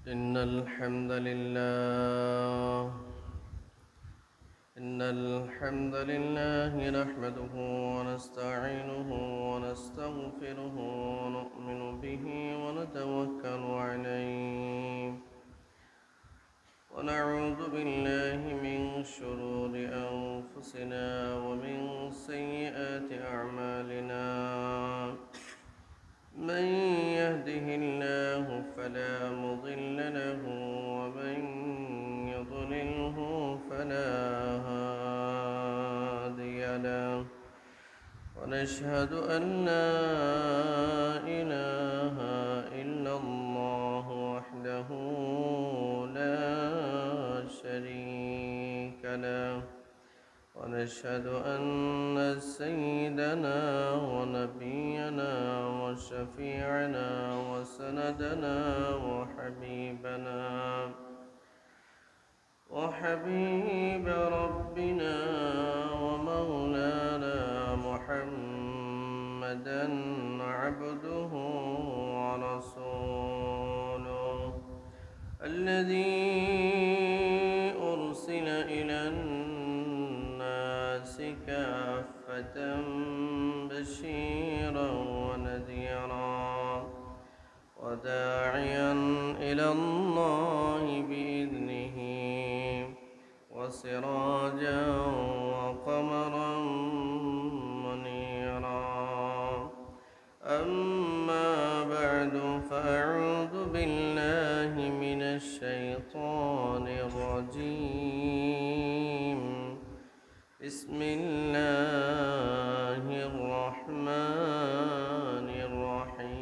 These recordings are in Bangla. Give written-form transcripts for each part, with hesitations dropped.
إن الحمد لله نحمده ونستعينه ونستغفره ونؤمن به ونتوكل عليه ونعوذ بالله من شرور أنفسنا ومن سيئات أعمالنا من يهده الله فلا مضل له ومن يضلله فلا هادي له ونشهد أن لا إله إلا الله وحده لا شريك له ونشهد أن سيدنا ونبينا وشفيعنا وسندنا وحبيب ربنا ومولانا محمدا عبده ورسوله الذي أرسل إلى الناس كافة بشيرا ونذيرا وداعيا إلى الله بإذنه وسراجا وقمرا منيرا أما بعد فأعوذ بالله من الشيطان الرجيم بسم الله الرحمن الرحيم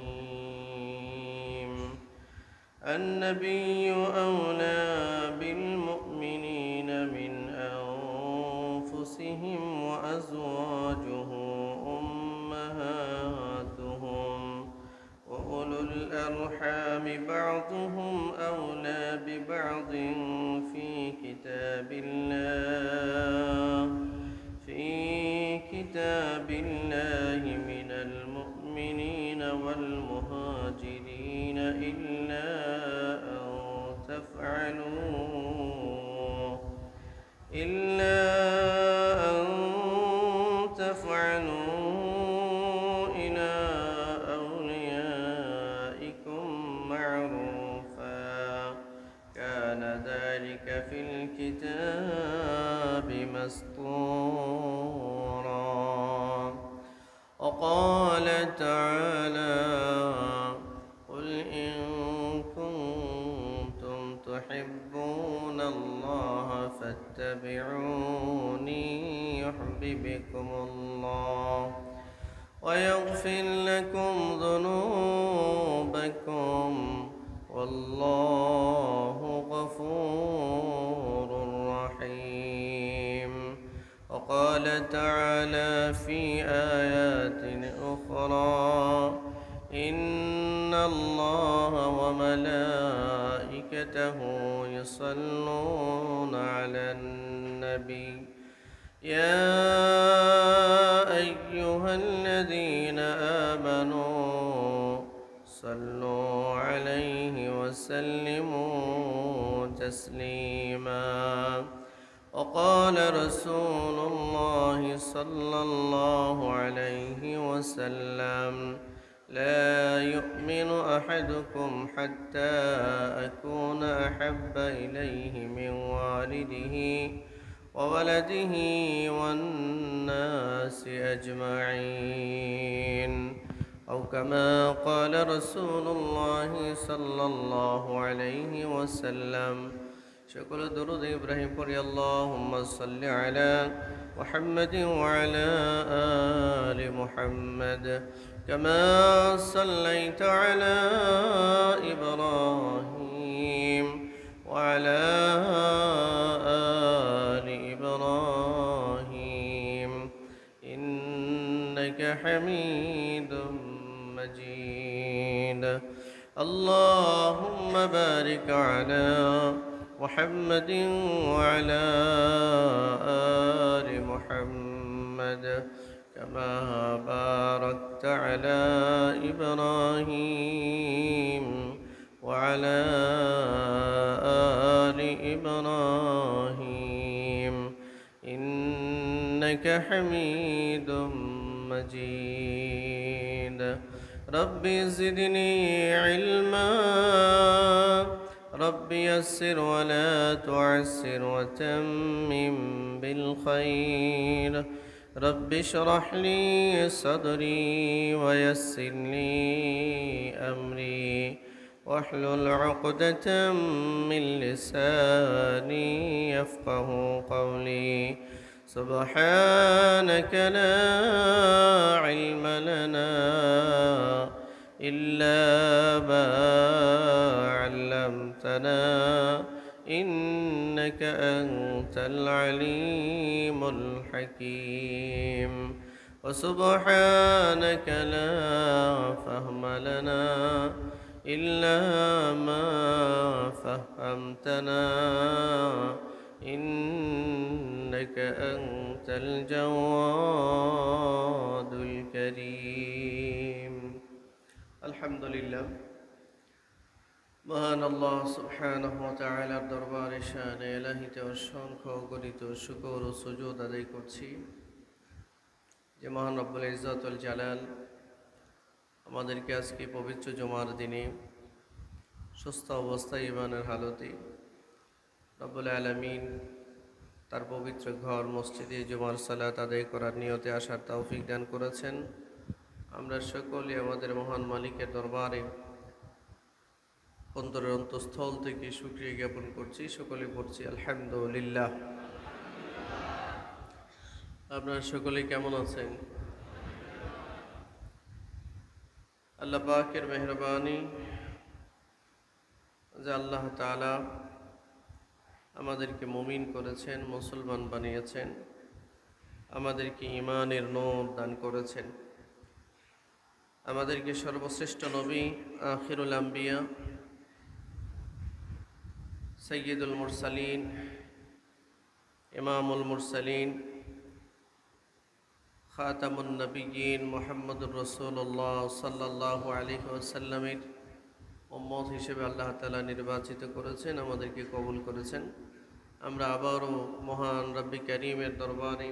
النبي أولى بالمؤمنين من أنفسهم وأزواجه أمهاتهم وأولو الأرحام بعضهم أولى ببعض في كتاب الله من المؤمنين والمهاجرين إلا أن تفعلوا إلى أوليائكم معروفا كان ذلك في الكتاب مسطورا وقال تعالى قل إن كنتم تحبون الله فاتبعوني يحببكم الله ويغفر لكم ذنوبكم والله غفور رحيم وقال تعالى في آيات أخرى إن الله وملائكته يصلون على النبي يا أيها الذين آمنوا صلوا عليه وسلموا تسليما وقال رسول الله صلى الله عليه وسلم لا يؤمن أحدكم حتى أكون أحب إليه من والده وولده والناس أجمعين أو كما قال رسول الله صلى الله عليه وسلم شكر درود إبراهيم قري اللهم صل على محمد وعلى آل محمد كما صليت على إبراهيم وعلى آل إبراهيم إنك حميد مجيد اللهم بارك على محمد وعلى آل محمد كما باركت على إبراهيم وعلى إنك حميد مجيد. رب زدني علما، رب يسر ولا تعسر وتمم بالخير. رب اشرح لي صدري ويسر لي أمري واحلل عقدة من لساني يفقه قولي. سبحانك لا علم لنا إلا ما علمتنا إنك أنت العليم الحكيم. وسبحانك لا فهم لنا إلا ما فهمتنا إنك أنت الجواد الكريم. الحمد لله. মহান আল্লাহ সুবহানাহু ওয়া তাআলার দরবারে শানে ইলাহিতে অসংখ্য গণিত শুকর ও সুজুদ আদায় করছি যে মহান রব্বুল ইজ্জত ওয়াল জালাল আমাদেরকে আজকে পবিত্র জুমার দিনে সুস্থ অবস্থায় ঈমানের হালতে রব্বুল আলামিন তার পবিত্র ঘর মসজিদে জুমার সালাত আদায় করার নিয়তে আসার তৌফিক দান করেছেন। আমরা সকলে আমাদের মহান মালিকের দরবারে অন্তরের অন্তঃস্থল থেকে শুকরিয়া জ্ঞাপন করছি, সকলে পড়ছি আলহামদুলিল্লাহ। আপনারা সকলে কেমন আছেন? আল্লাহ পাকের মেহরবানি যে আল্লাহ তাআলা আমাদেরকে মুমিন করেছেন, মুসলমান বানিয়েছেন, আমাদেরকে ঈমানের নূর দান করেছেন, আমাদেরকে সর্বশ্রেষ্ঠ নবী আখিরুল আম্বিয়া সৈয়দুল মুরসালিন ইমামুল মুরসালিন খাতামুন নবিয়্যিন মুহাম্মদুর রাসূলুল্লাহ সাল্লাল্লাহু আলাইহি ওয়াসাল্লামের উম্মত হিসেবে আল্লাহ তাআলা নির্বাচিত করেছেন, আমাদেরকে কবুল করেছেন। আমরা আবারও মহান রব্বি কারীমের দরবারে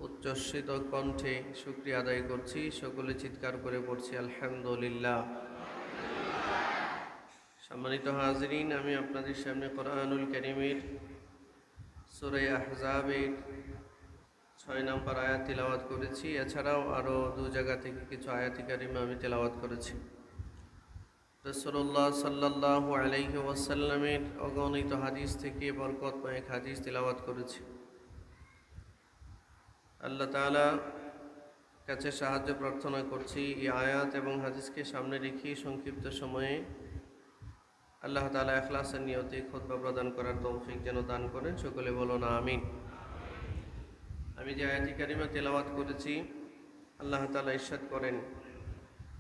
উচ্ছ্বসিত কণ্ঠে শুকরিয়া আদায় করছি, সকলে চিৎকার করে পড়ছি আলহামদুলিল্লাহ। সম্মানিত হাজিরিন, আমি আপনাদের সামনে কোরআনুল কারীমের সূরা আহজাবের 6 নম্বর আয়াত তিলাওয়াত করেছি। এছাড়াও আরও দু জায়গা থেকে কিছু আয়াত কারিমা আমি তিলাওয়াত করেছি। রাসূলুল্লাহ সাল্লাল্লাহু আলাইহি ওয়াসাল্লামের অগণিত হাদিস থেকে বরকতময় এক হাদিস তিলাওয়াত করেছি। আল্লাহ তাআলা কাছে সাহায্য প্রার্থনা করছি এই আয়াত এবং হাদিসকে সামনে রেখে সংক্ষিপ্ত সময়ে আল্লাহ তাআলা ইখলাসের নিয়তে খুতবা প্রদান করার তৌফিক যেন দান করেন। সকলে বলুন আমিন। আমি যে আয়াত কারিমা তেলাওয়াত করেছি, আল্লাহ তাআলা ইরশাদ করেন,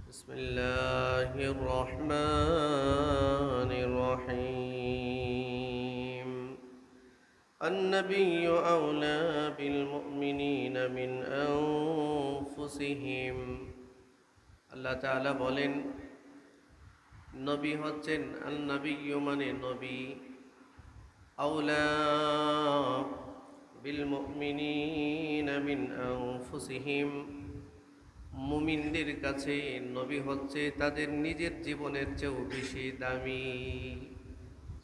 বিসমিল্লাহির রহমানির রহিম। النبي أولى بالمؤمنين من أنفسهم। আল্লাহ তাআলা বলেন, নবী হচ্ছেন আল নবিয়্যু মানে নবী, আউলা বিল মুমিনিনা মিন আনফুসিহিম, মুমিনদের কাছে নবী হচ্ছে তাদের নিজের জীবনের চেয়েও বেশি দামি।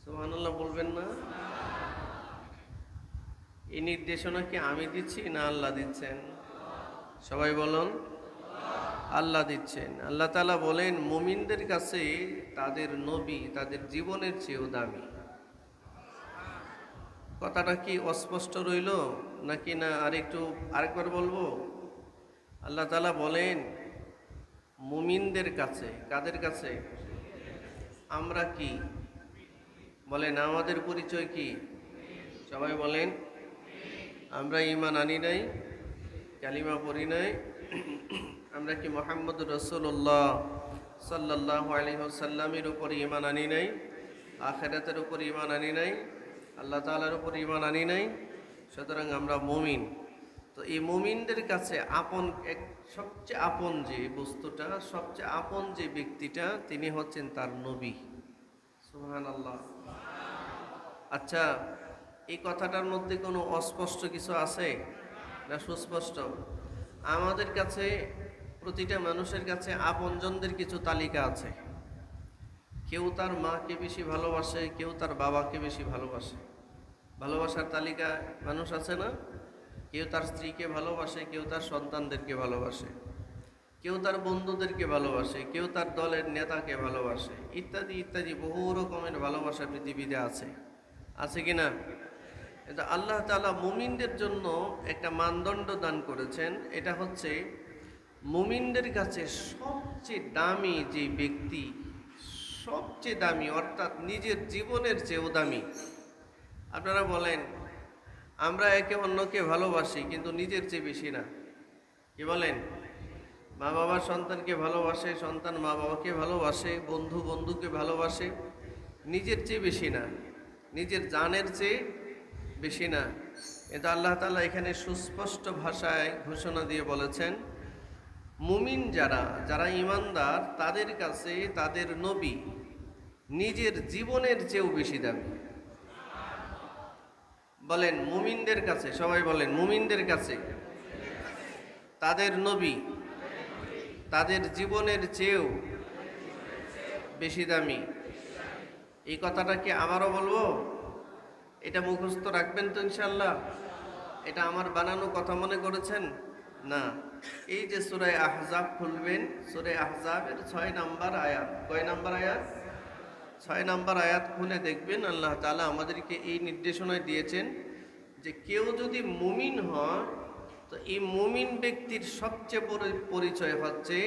সুবহানাল্লাহ বলবেন না? এই নির্দেশনা কি আমি দিচ্ছি না আল্লাহ দিচ্ছেন? সবাই বলুন, আল্লাহ দিচ্ছেন। আল্লাহ তাআলা বলেন মুমিনদের কাছে তাদের নবী তাদের জীবনের চেয়েও দামি। কথাটা কি অস্পষ্ট রইল নাকি না আরেকবার বলবো? আল্লাহ তাআলা বলেন মুমিনদের কাছে। কাদের কাছে? আমরা কি বলেন? আমাদের পরিচয় কি? সবাই বলেন, আমরা ঈমান আনি নাই, কালিমা পড়ি নাই, আমরা কি মুহাম্মদুর রাসূলুল্লাহ সাল্লাল্লাহু আলাইহি ওয়াসাল্লামের উপর ঈমান আনি নাই, আখিরাতের উপর ঈমান আনি নাই, আল্লাহ তাআলার উপর ঈমান আনি নাই, সুতরাং আমরা মুমিন। তো এই মুমিনদের কাছে সবচেয়ে আপন যে বস্তুটা, সবচেয়ে আপন যে ব্যক্তিটা, তিনি হচ্ছেন তার নবী। সুবহানাল্লাহ। আচ্ছা, এই কথাটার মধ্যে কোনো অস্পষ্ট কিছু আছে? না সুস্পষ্ট? আমাদের কাছে, প্রতিটা মানুষের কাছে আপনজনদের কিছু তালিকা আছে। কেউ তার মাকে বেশি ভালোবাসে, কেউ তার বাবাকে বেশি ভালোবাসে। ভালোবাসার তালিকা মানুষ আছে না? কেউ তার স্ত্রীকে ভালোবাসে, কেউ তার সন্তানদেরকে ভালোবাসে, কেউ তার বন্ধুদেরকে ভালোবাসে, কেউ তার দলের নেতাকে ভালোবাসে, ইত্যাদি ইত্যাদি বহু রকমের ভালোবাসা পৃথিবীতে আছে। আছে কি না? এটা আল্লাহ তাআলা মুমিনদের জন্য একটা মানদণ্ড দান করেছেন। এটা হচ্ছে মুমিনদের কাছে সবচেয়ে দামি যে ব্যক্তি, সবচেয়ে দামি অর্থাৎ নিজের জীবনের চেয়েও দামি। আপনারা বলেন, আমরা একে অন্যকে ভালোবাসি কিন্তু নিজের চেয়ে বেশি না। কি বলেন? মা বাবা সন্তানকে ভালোবাসে, সন্তান মা বাবাকে ভালোবাসে, বন্ধু বন্ধুকে ভালোবাসে, নিজের চেয়ে বেশি না, নিজের জানের চেয়ে বেশি না। এটা আল্লাহ তাআলা এখানে সুস্পষ্ট ভাষায় ঘোষণা দিয়ে বলেছেন, মুমিন যারা ঈমানদার তাদের কাছে তাদের নবী নিজের জীবনের চেয়েও বেশি দামি। বলেন মুমিনদের কাছে, সবাই বলেন মুমিনদের কাছে তাদের নবী তাদের জীবনের চেয়েও বেশি দামি। এই কথাটা কি আমারও বলবো? এটা মুখস্থ রাখবেন তো ইনশাআল্লাহ? এটা আমার বানানো কথা মনে করেছেন না? এই যে সূরা আহজাব খুলবেন, সূরা আহজাবের 6 নম্বর আয়াত। কয় নম্বর আয়াত? 6 নম্বর আয়াত খুলে দেখবেন আল্লাহ তাআলা আমাদেরকে এই নির্দেশনায় দিয়েছেন যে কেউ যদি মুমিন হয় তো এই মুমিন ব্যক্তির সবচেয়ে বড় পরিচয় হচ্ছে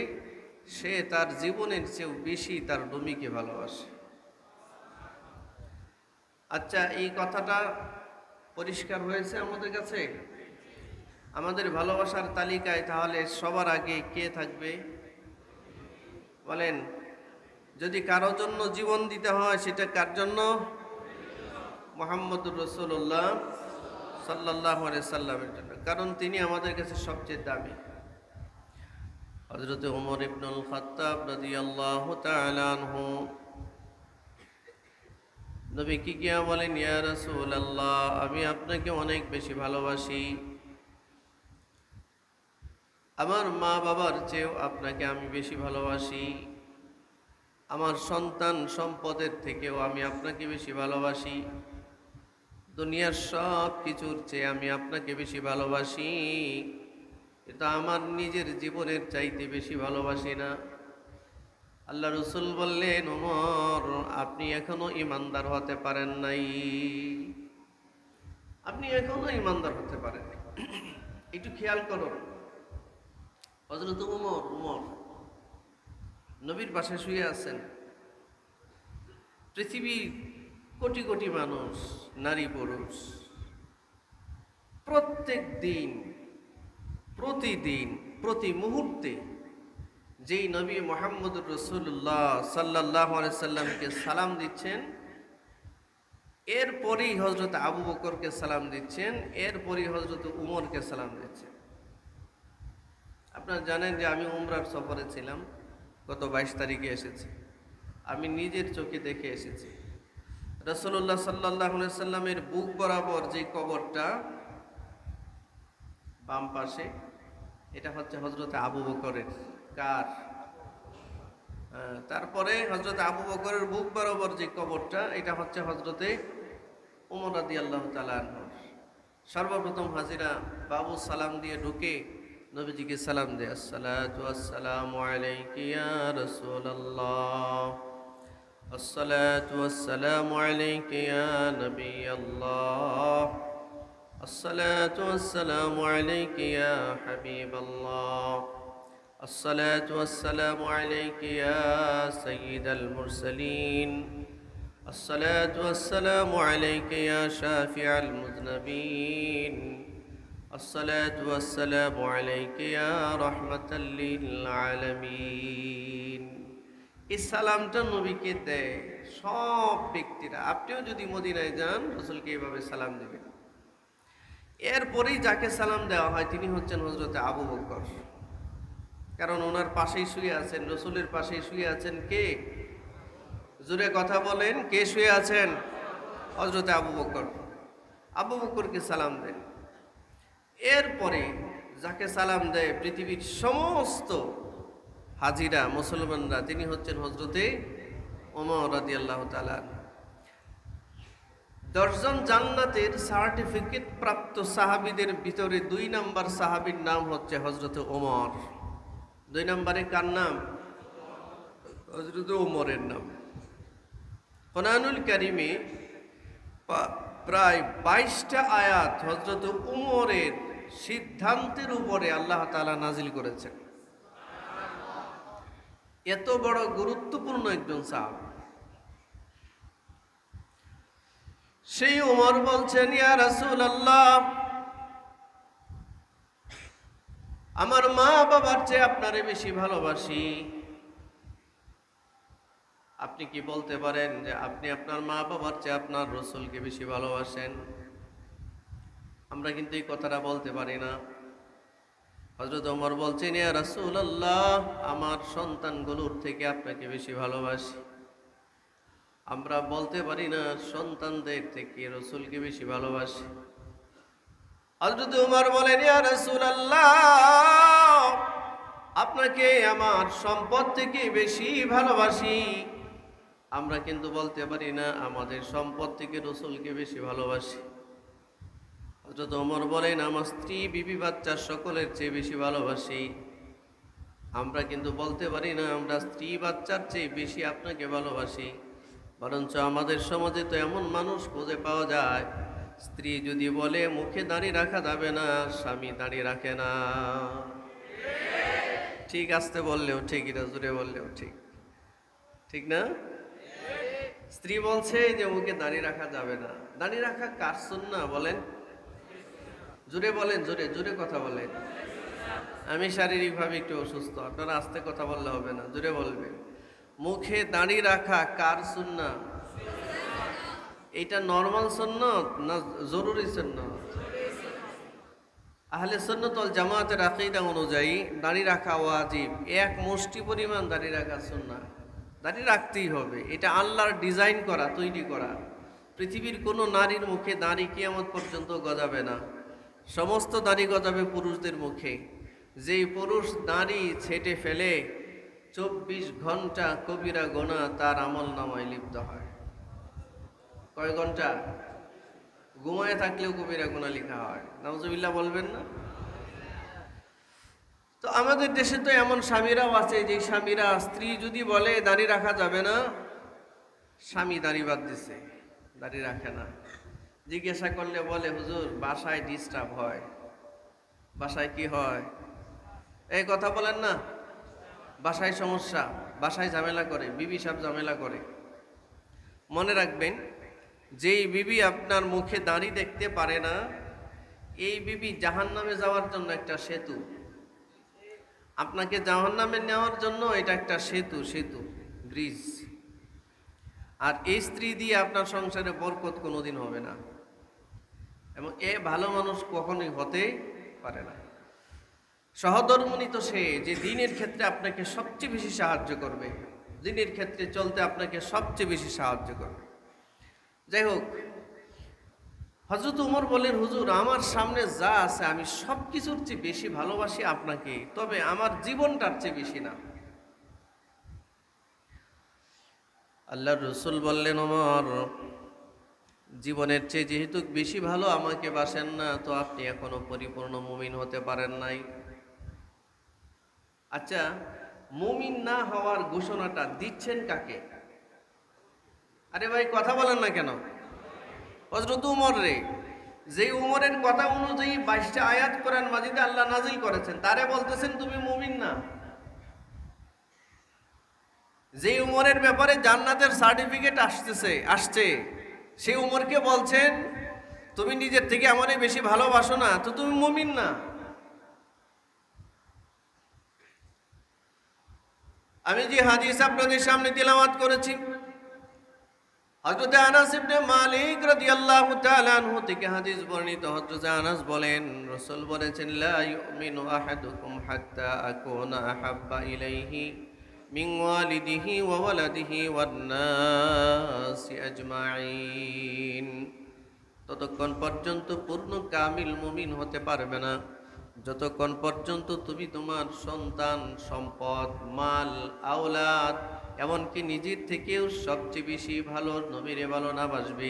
সে তার জীবনের চেয়েও বেশি তার নবীকে ভালোবাসে। আচ্ছা, এই কথাটা পরিষ্কার হয়েছে আমাদের কাছে? আমাদের ভালোবাসার তালিকায় তাহলে সবার আগে কে থাকবে বলেন? যদি কারো জন্য জীবন দিতে হয় সেটা কার জন্য? মুহাম্মদুর রাসূলুল্লাহ সাল্লাল্লাহু আলাইহি সাল্লামের জন্য, কারণ তিনি আমাদের কাছে সবচেয়ে দামি। হযরত ওমর ইবনুল খাত্তাব রাদিয়াল্লাহু তাআলা আনহু নবীকে গিয়ে বলেন, ইয়া রাসূলুল্লাহ, আমি আপনাকে অনেক বেশি ভালোবাসি, আমার মা বাবার চেয়েও আপনাকে আমি বেশি ভালোবাসি, আমার সন্তান সম্পদের থেকেও আমি আপনাকে বেশি ভালোবাসি, দুনিয়ার সব কিছুর চেয়ে আমি আপনাকে বেশি ভালোবাসি, এটা আমার নিজের জীবনের চাইতে বেশি ভালোবাসি না। আল্লাহ রাসূল বললেন, ওমর, আপনি এখনো ঈমানদার হতে পারেন নাই, আপনি এখনো ঈমানদার হতে পারেন। একটু খেয়াল করুন, হযরত ওমর নবীর পাশে শুয়ে আছেন। পৃথিবীর কোটি কোটি মানুষ, নারী পুরুষ, প্রত্যেক দিন, প্রতিদিন, প্রতি মুহূর্তে যেই নবী মুহাম্মদুর রাসূলুল্লাহ সাল্লাল্লাহু আলাইহি সাল্লামকে সালাম দিচ্ছেন, এরপরেই হযরত আবু বকরকে সালাম দিচ্ছেন, এরপরেই হযরত উমরকে সালাম দিচ্ছেন। আপনারা জানেন যে আমি উমরার সফরে ছিলাম, গত 22 তারিখে এসেছি। আমি নিজের চোখে দেখে এসেছি রাসূলুল্লাহ সাল্লাল্লাহু আলাইহি সাল্লামের বুক বরাবর যে কবরটা বাম পাশে, এটা হচ্ছে হযরত আবু বকরের। কার? তারপরে হযরত আবু বকরের বুক বরাবর যে কবরটা, এটা হচ্ছে হযরতে ওমর রাদিয়াল্লাহু তাআলা আনহু। সর্বপ্রথম হাজিরা বাবু সালাম দিয়ে ঢুকে নবীজিকে সালাম দেয়, আসসালাতু ওয়াসসালামু আলাইকা ইয়া রাসূলুল্লাহ, আসসালাতু ওয়াসসালামু আলাইকা ইয়া নবিয়াল্লাহ, আসসালাতু ওয়াসসালামু আলাইকা ইয়া হাবিবাল্লাহ, আসসালাতু ওয়াসসালামু আলাইকা ইয়া সাইয়্যিদাল মুরসালিন, আসসালাতু ওয়াসসালামু আলাইকা ইয়া শাফিআল মুযনিবিন, আসসালাতু ওয়াসসালামু আলাইকা ইয়া রাহমাতাল লিল আলামিন। এই সালামটা নবীকে দেয় সব ব্যক্তিরা। আপনিও যদি মদিনায় যান, রাসূলকে এইভাবে সালাম দেবেন। এরপরেই যাকে সালাম দেওয়া হয় তিনি হচ্ছেন হযরত আবু বকর, কারণ ওনার পাশেই শুয়ে আছেন, রাসূলের পাশেই শুয়ে আছেন কে? জোরে কথা বলেন, কে শুয়ে আছেন? হযরত আবু বকর। আবু বকরকে সালাম দেন। এরপরে যাকে সালাম দেয় পৃথিবীর সমস্ত হাজিরা মুসলমানরা, তিনি হচ্ছেন হযরতে ওমর রাদিয়াল্লাহু তাআলা। 10 জন জান্নাতের সার্টিফিকেট প্রাপ্ত সাহাবীদের ভিতরে 2 নম্বর সাহাবীর নাম হচ্ছে হযরতে ওমর। 2 নম্বরে কার নাম? হযরতে ওমরের নাম। কোরআনুল কারীমে প্রায় 22টা আয়াত হযরতে ওমরের সিদ্ধান্তের উপরে আল্লাহ তাআলা নাজিল করেছেন। এত বড় গুরুত্বপূর্ণ একজন সাহাবী। সেই ওমর বলছেন, ইয়া রাসূলুল্লাহ, আমার মা বাবার চেয়ে আপনারে বেশি ভালোবাসি। আপনি কি বলতে পারেন যে আপনি আপনার মা বাবার চেয়ে আপনার রাসূলকে বেশি ভালোবাসেন? আমরা কিন্তু এই কথাটা বলতে পারি না। হযরত ওমর বলছেন, ইয়া রাসূলুল্লাহ, আমার সন্তানগুলোর থেকে আপনাকে বেশি ভালোবাসি। আমরা বলতে পারি না সন্তানদের থেকে রাসূলকে বেশি ভালোবাসি। হযরত ওমর বলেন, ইয়া রাসূলুল্লাহ, আপনাকে আমার সম্পদ থেকে বেশি ভালোবাসি। আমরা কিন্তু বলতে পারি না আমাদের সম্পদ থেকে রাসূলকে বেশি ভালোবাসি। হযরত ওমর বলেন, আমার স্ত্রী বিবি বাচ্চা সকলের চেয়ে বেশি ভালোবাসি। আমরা কিন্তু বলতে পারি না আমরা স্ত্রী বাচ্চার চেয়ে বেশি আপনাকে ভালোবাসি। বরঞ্চ আমাদের সমাজে তো এমন মানুষ খুঁজে পাওয়া যায়, স্ত্রী যদি বলে মুখে দাড়ি রাখা যাবে না, স্বামী দাড়ি রাখে না। ঠিক আসতে বললেও ঠিক, এটা জোরে বললেও ঠিক, ঠিক না? স্ত্রী বলছে যে মুখে দাড়ি রাখা যাবে না। দাড়ি রাখা কার সুন্নাহ বলেন? জোরে বলেন, জোরে জোরে কথা বলেন। আমি শারীরিকভাবে একটু অসুস্থ, আপনারা আস্তে কথা বললে হবে না, জোরে বলবেন। মুখে দাড়ি রাখা কার সুন্নাহ? এটা নরমাল সুন্নত না জরুরি সুন্নত? আহলে সুন্নাত ওয়াল জামাতের আকীদা অনুযায়ী দাড়ি রাখা ওয়াজিব। এক মুষ্টি পরিমাণ দাড়ি রাখা সুন্নাহ। দাড়ি রাখতেই হবে, এটা আল্লাহর ডিজাইন করা, তৈরি করা। পৃথিবীর কোনো নারীর মুখে দাড়ি কিয়ামত পর্যন্ত গজাবে না। সমস্ত দাড়ি গজাবে পুরুষদের মুখে। যেই পুরুষ দাড়ি ছেটে ফেলে 24 ঘন্টা কবিরা গোনা তার আমল নামায় লিপ্ত হয়। কয় ঘন্টা? ঘুমায় থাকলেও কবিরা গুনাহ লেখা হয়। নাউজুবিল্লাহ বলবেন না? তো আমাদের দেশে তো এমন স্বামীরাও আছে যে স্বামীরা স্ত্রী যদি বলে দাড়ি রাখা যাবে না, স্বামী দাড়ি বাদ দিছে, দাড়ি রাখে না। জিজ্ঞাসা করলে বলে হুজুর বাসায় ডিস্টার্ব হয়। বাসায় কি হয়? এই কথা বলেন না, বাসায় সমস্যা, বাসায় ঝামেলা করে, বিবি সব ঝামেলা করে। মনে রাখবেন, যেই বিবি আপনার মুখে দাড়ি দেখতে পারে না, এই বিবি জাহান্নামে যাওয়ার জন্য একটা সেতু। আপনাকে জাহান্নামে নেওয়ার জন্য এটা একটা সেতু, ব্রিজ। আর এই স্ত্রী দিয়ে আপনার সংসারে বরকত কোনোদিন হবে না, এবং এ ভালো মানুষ কখনোই হতে পারে না। সহধর্মিণী তো সে যে দ্বীনের ক্ষেত্রে আপনাকে সবচেয়ে বেশি সাহায্য করবে, দ্বীনের ক্ষেত্রে চলতে আপনাকে সবচেয়ে বেশি সাহায্য করবে। যাই হোক, হযরত ওমর বলেন, হুজুর আমার সামনে যা আছে আমি সব কিছুর চেয়ে বেশি ভালোবাসি আপনাকে, তবে আমার জীবনটার চেয়ে বেশি না। আল্লাহর রাসূল বললেন, ওমর জীবনের চেয়ে যেহেতু বেশি ভালো আমাকে বাসেন না, তো আপনি এখনো পরিপূর্ণ মুমিন হতে পারেন নাই। আচ্ছা, মুমিন না হওয়ার ঘোষণাটা দিচ্ছেন কাকে? আরে ভাই কথা বলেন না কেন? হযরত ওমর রে, যে ওমরের কথা অনুযায়ী 22টা আয়াত কোরআন মাজিদে আল্লাহ নাজিল করেছেন, তারে বলতেছেন তুমি মুমিন না। যে ওমরের ব্যাপারে জান্নাতের সার্টিফিকেট আসছে, সেই ওমরকে বলছেন তুমি নিজের থেকে আমারে বেশি ভালোবাসো না, তো তুমি মুমিন না। আমি যে হাদিস আপনাদের সামনে তিলাওয়াত করেছি, হযরত আনাস ইবনে মালিক রাদিয়াল্লাহু তাআলা আনহু থেকে হাদিস বর্ণিত। হযরত আনাস বলেন, রাসূল বলেছেন, লা ইউমিনু আহাদুকুম হাত্তা আকুনা আহাব্বা ইলাইহি মিন ওয়ালিদিহি ওয়া ওয়ালাদিহি ওয়ান নাসি আজমাইন। ততক্ষণ পর্যন্ত পূর্ণ কামিল মুমিন হতে পারবে না যতক্ষণ পর্যন্ত তুমি তোমার সন্তান, সম্পদ, মাল, আওলাদ, এমনকি নিজের থেকেও সবচেয়ে বেশি ভালো নবীরে ভালো না বাসবে,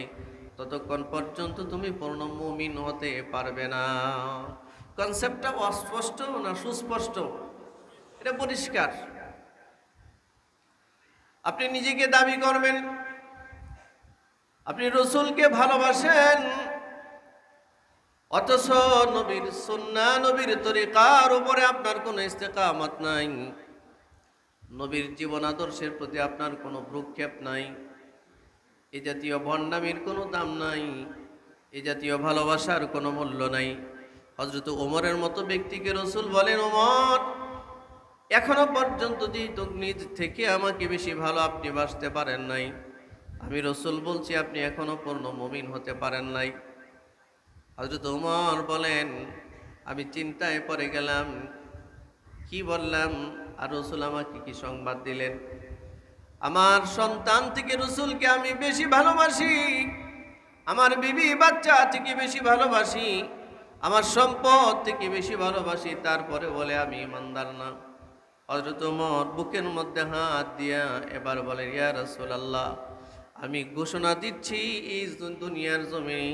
ততক্ষণ পর্যন্ত তুমি পূর্ণ মুমিন হতে পারবে না। কনসেপ্টটা অস্পষ্ট না সুস্পষ্ট? এটা পরিষ্কার। আপনি নিজেকে দাবি করবেন আপনি রসুলকে ভালোবাসেন, অথচ নবীর সুন্নাহ, নবীর তরিকার উপরে আপনার কোনো ইস্তেকামত নাই, নবীর জীবন আদর্শের প্রতি আপনার কোনো ভ্রুক্ষেপ নাই, এ জাতীয় ভণ্ডামির কোনো দাম নাই, এ জাতীয় ভালোবাসার কোনো মূল্য নাই। হযরত ওমরের মতো ব্যক্তিকে রসুল বলেন, ওমর, এখনো পর্যন্ত নিজ থেকে আমাকে বেশি ভালো আপনি বাসতে পারেন নাই। আমি রসুল বলছি আপনি এখনো পূর্ণ মুমিন হতে পারেন নাই। হযরত ওমর বলেন, আমি চিন্তায় পড়ে গেলাম, কি বললাম? আর রসুল আমাকে কি সংবাদ দিলেন? আমার সন্তান থেকে রসুলকে আমি বেশি ভালোবাসি, আমার বিবি বাচ্চা থেকে বেশি ভালোবাসি, আমার সম্পদ থেকে বেশি ভালোবাসি, তারপরে বলে আমি ইমানদার না। হযরত ওমর বুকের মধ্যে হাত দিয়া এবার বলে, ইয়া রাসূলুল্লাহ, আমি ঘোষণা দিচ্ছি এই দুনিয়ার জমিনে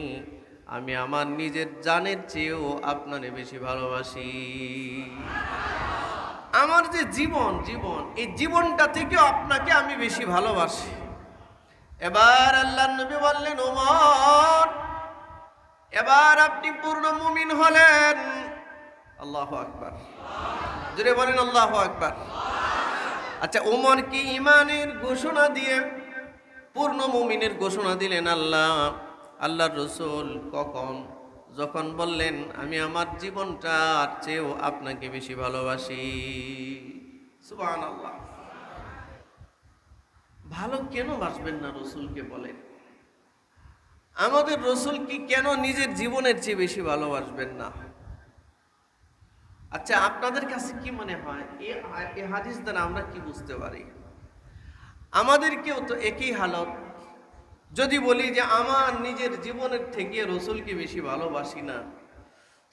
আমি আমার নিজের জানের চেয়েও আপনারে বেশি ভালোবাসি। আমার যে জীবন এই জীবনটা থেকেও আপনাকে আমি বেশি ভালোবাসি। এবার আল্লাহর নবী বললেন, ওমর, এবার আপনি পূর্ণ মুমিন হলেন। আল্লাহু আকবার, জোরে বলেন আল্লাহু আকবার। আচ্ছা, ওমর কি ঈমানের ঘোষণা দিয়ে পূর্ণ মুমিনের ঘোষণা দিলেন আল্লাহর রসুল কখন? যখন বললেন, আমি আমার জীবনটার চেয়েও আপনাকে বেশি ভালোবাসি। সুবহানাল্লাহ। ভালো কেন বাসবেন না রসুলকে বলেন? আমাদের রসুল কি কেন নিজের জীবনের চেয়ে বেশি ভালোবাসবেন না? আচ্ছা, আপনাদের কাছে কি মনে হয় এই হাদিস দ্বারা আমরা কি বুঝতে পারি? আমাদেরকেও তো একই হালত। যদি বলি যে আমার নিজের জীবনের থেকে রসুলকে বেশি ভালোবাসি না,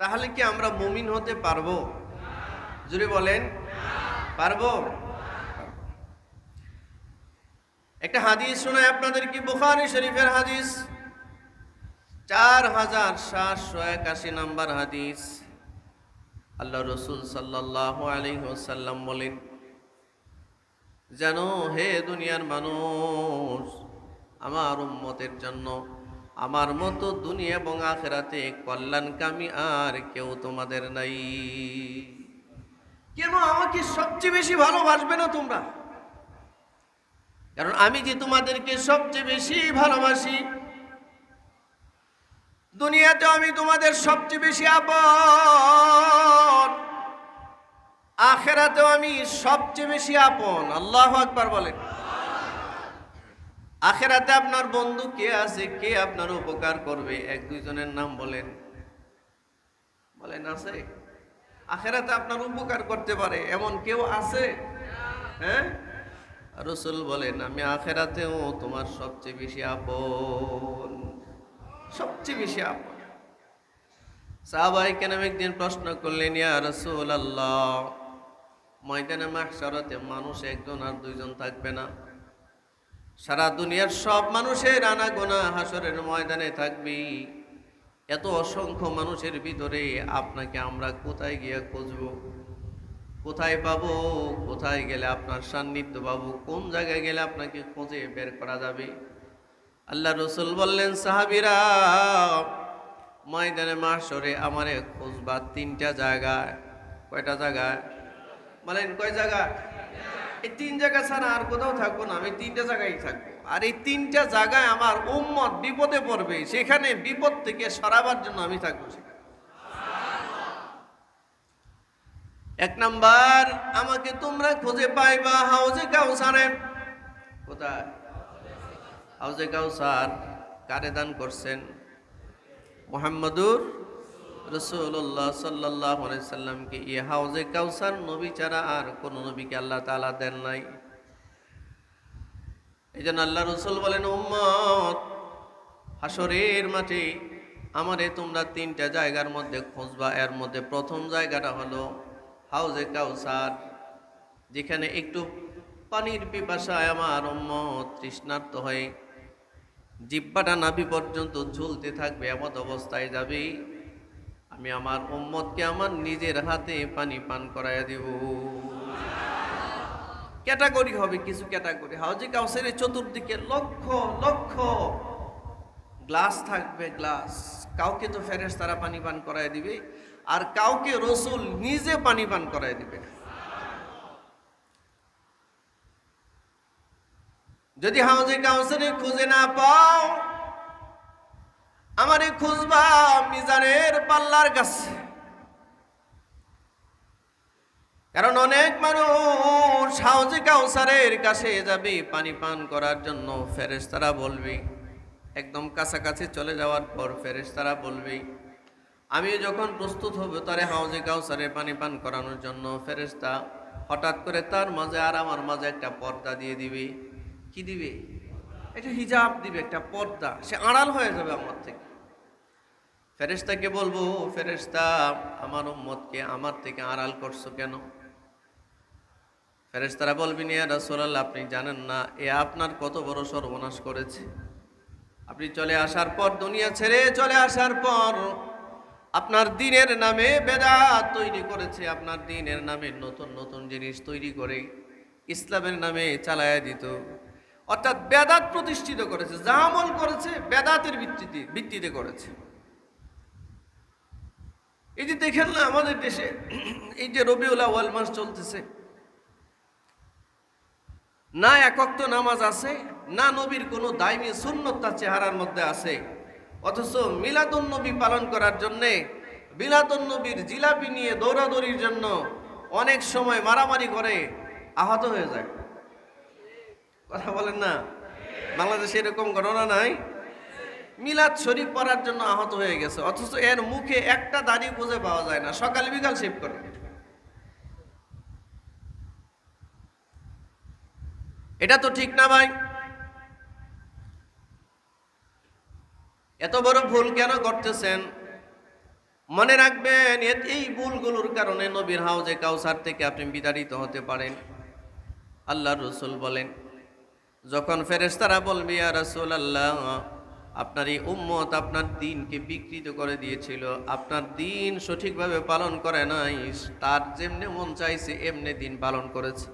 তাহলে কি আমরা মুমিন হতে পারবো? যদি বলেন পারবো? একটা হাদিস শোনায় আপনাদের কি, বুখারী শরীফের হাদিস, 4781 নম্বর হাদিস। আল্লাহ রসুল সাল্লাল্লাহু আলাইহি ওয়াসাল্লাম বলেন, জানো হে দুনিয়ার মানুষ, আমার উম্মতের জন্য আমার মতো দুনিয়া এবং আখিরাতে কল্যাণকামী আর কেউ তোমাদের নাই। কেন আমাকে সবচেয়ে বেশি ভালোবাসবে না তোমরা? কারণ আমি যে তোমাদেরকে সবচেয়ে বেশি ভালোবাসি, দুনিয়াতে আমি তোমাদের সবচেয়ে বেশি আপন, আখিরাতেও আমি সবচেয়ে বেশি আপন। আল্লাহু আকবার বলেন। আখিরাতে আপনার বন্ধু কে আছে, কে আপনার উপকার করবে? এক দুইজনের নাম বলেন। বলেন, আছে? আখিরাতে আপনার উপকার করতে পারে এমন কেউ আছে? হ্যাঁ? রাসূল বলেন, আমি আখিরাতেও তোমার সবচেয়ে বেশি আপন, সবচেয়ে বেশি আপন। সাহাবায়ে কেরাম একদিন প্রশ্ন করলেন, ইয়া রাসূলুল্লাহ, ময়দানে মাহশারাতে মানুষ একজন আর দুইজন থাকবে না, সারা দুনিয়ার সব মানুষের আনাগোনা হাসরের ময়দানে থাকবে, এত অসংখ্য মানুষের ভিতরে আপনাকে আমরা কোথায় গিয়ে খুঁজবো? কোথায় পাবো? কোথায় গেলে আপনার সান্নিধ্য পাবো? কোন জায়গায় গেলে আপনাকে খুঁজে বের করা যাবে? আল্লাহ রসুল বললেন, সাহাবীরা, ময়দানে মাহশরে আমারে খুঁজবা তিনটা জায়গায়। কয়টা জায়গায়? বলেন, কয় জায়গা? এই তিন জায়গা ছাড়া আর কোথাও থাকবো না, আমি তিনটা জায়গায় থাকবো। আর এই তিনটা জায়গায় আমার উম্মত বিপদে পড়বে, সেখানে বিপদ থেকে সরাবার জন্য আমি থাকবো সেখানে। এক নাম্বার, আমাকে তোমরা খুঁজে পাইবা হাউজে কাউসারে। কোথায়? হাউজে কাউসার কারে দান করছেন? মুহাম্মদুর রাসূলুল্লাহ সাল্লাল্লাহু আলাইহি সাল্লামকে। এই হাউজে কাউসার নবী ছাড়া আর কোন নবীকে আল্লাহ তাআলা দেন নাই। এই জন্য আল্লাহ রসুল বলেন, উম্মত, হাসরের মাঠে আমারে তোমরা তিনটা জায়গার মধ্যে খুঁজবা। এর মধ্যে প্রথম জায়গাটা হলো হাউজে কাউসার, যেখানে একটু পানির পিপাসায় আমার উম্মত তৃষ্ণার্ত হয়ে জিহ্বাটা নাভি পর্যন্ত ঝুলতে থাকবে, এমন অবস্থায় যাবে আমি আমার উম্মতকে আমার নিজের হাতে পানি পান করাইয়া দেব। ক্যাটাগরি হবে, কিছু ক্যাটাগরি। হাউজে কাউসারের চতুর্দিকে লক্ষ লক্ষ গ্লাস থাকবে, গ্লাস। কাউকে তো ফেরেশতারা পানি পান করায় দিবে, আর কাউকে রসুল নিজে পানি পান করায় দিবে। যদি হাউজে কাউসারে খুঁজে না পাও, আমারে খুঁজবা মিজানের পাল্লার কাছে। কারণ অনেক মানুষ হাউজে কাউসারের কাছে যাবে পানি পান করার জন্য, ফেরেশতারা বলবে, একদম কাছাকাছি চলে যাওয়ার পর ফেরেশতারা বলবে আমি যখন প্রস্তুত হব তারে হাউজে কাউসারে পানি পান করানোর জন্য, ফেরেশতা হঠাৎ করে তার মাঝে আর আমার মাঝে একটা পর্দা দিয়ে দিবে। কি দিবে? একটা হিজাব দিবে, একটা পর্দা। সে আড়াল হয়ে যাবে আমার থেকে। ফেরেশতাকে বলবো, ফেরেশতা আমার উম্মতকে আমার থেকে আড়াল করছো কেন? ফেরেশতারা বলবেন ইয়া রাসূলুল্লাহ, আপনি জানেন না এ আপনার কত বড় সর্বনাশ করেছে। আপনি চলে আসার পর, দুনিয়া ছেড়ে চলে আসার পর আপনার দ্বীনের নামে বেদাত তৈরি করেছে, আপনার দ্বীনের নামে নতুন নতুন জিনিস তৈরি করে ইসলামের নামে চালায়া দিত। অর্থাৎ বেদাত প্রতিষ্ঠিত করেছে, যা আমল করেছে বেদাতের ভিত্তিতে করেছে। এই যে দেখেন না আমাদের দেশে এই যে রবিউল আউয়াল মাস চলতেছে, না এক ওয়াক্ত নামাজ আছে, না নবীর কোনো দায়মি সুন্নত তার চেহারার মধ্যে আছে, অথচ মিলাদুন নবী পালন করার জন্যে, মিলাদুন নবীর জিলাপি নিয়ে দৌড়াদৌড়ির জন্য অনেক সময় মারামারি করে আহত হয়ে যায়। কথা বলেন না? বাংলাদেশে এরকম ঘটনা নাই? মিলাদ শরীফ পড়ার জন্য আহত হয়ে গেছে, অথচ এর মুখে একটা দাড়ি খুঁজে পাওয়া যায় না, সকাল বিকাল শেভ করে। এটা তো ঠিক না ভাই। এত বড় ভুল কেন করতেছেন? মনে রাখবেন এই ভুলগুলোর কারণে নবীর হাউজে কাউসার থেকে আপনি বিতাড়িত হতে পারেন। আল্লাহর রাসূল বলেন, যখন ফেরেশতারা বলবে ইয়া রাসূলুল্লাহ, আপনার এই উম্মত আপনার দ্বীনকে বিকৃত করে দিয়েছিল, আপনার দ্বীন সঠিকভাবে পালন করে নাই, তার যেমনে মন চাইছে এমনি দ্বীন পালন করেছে।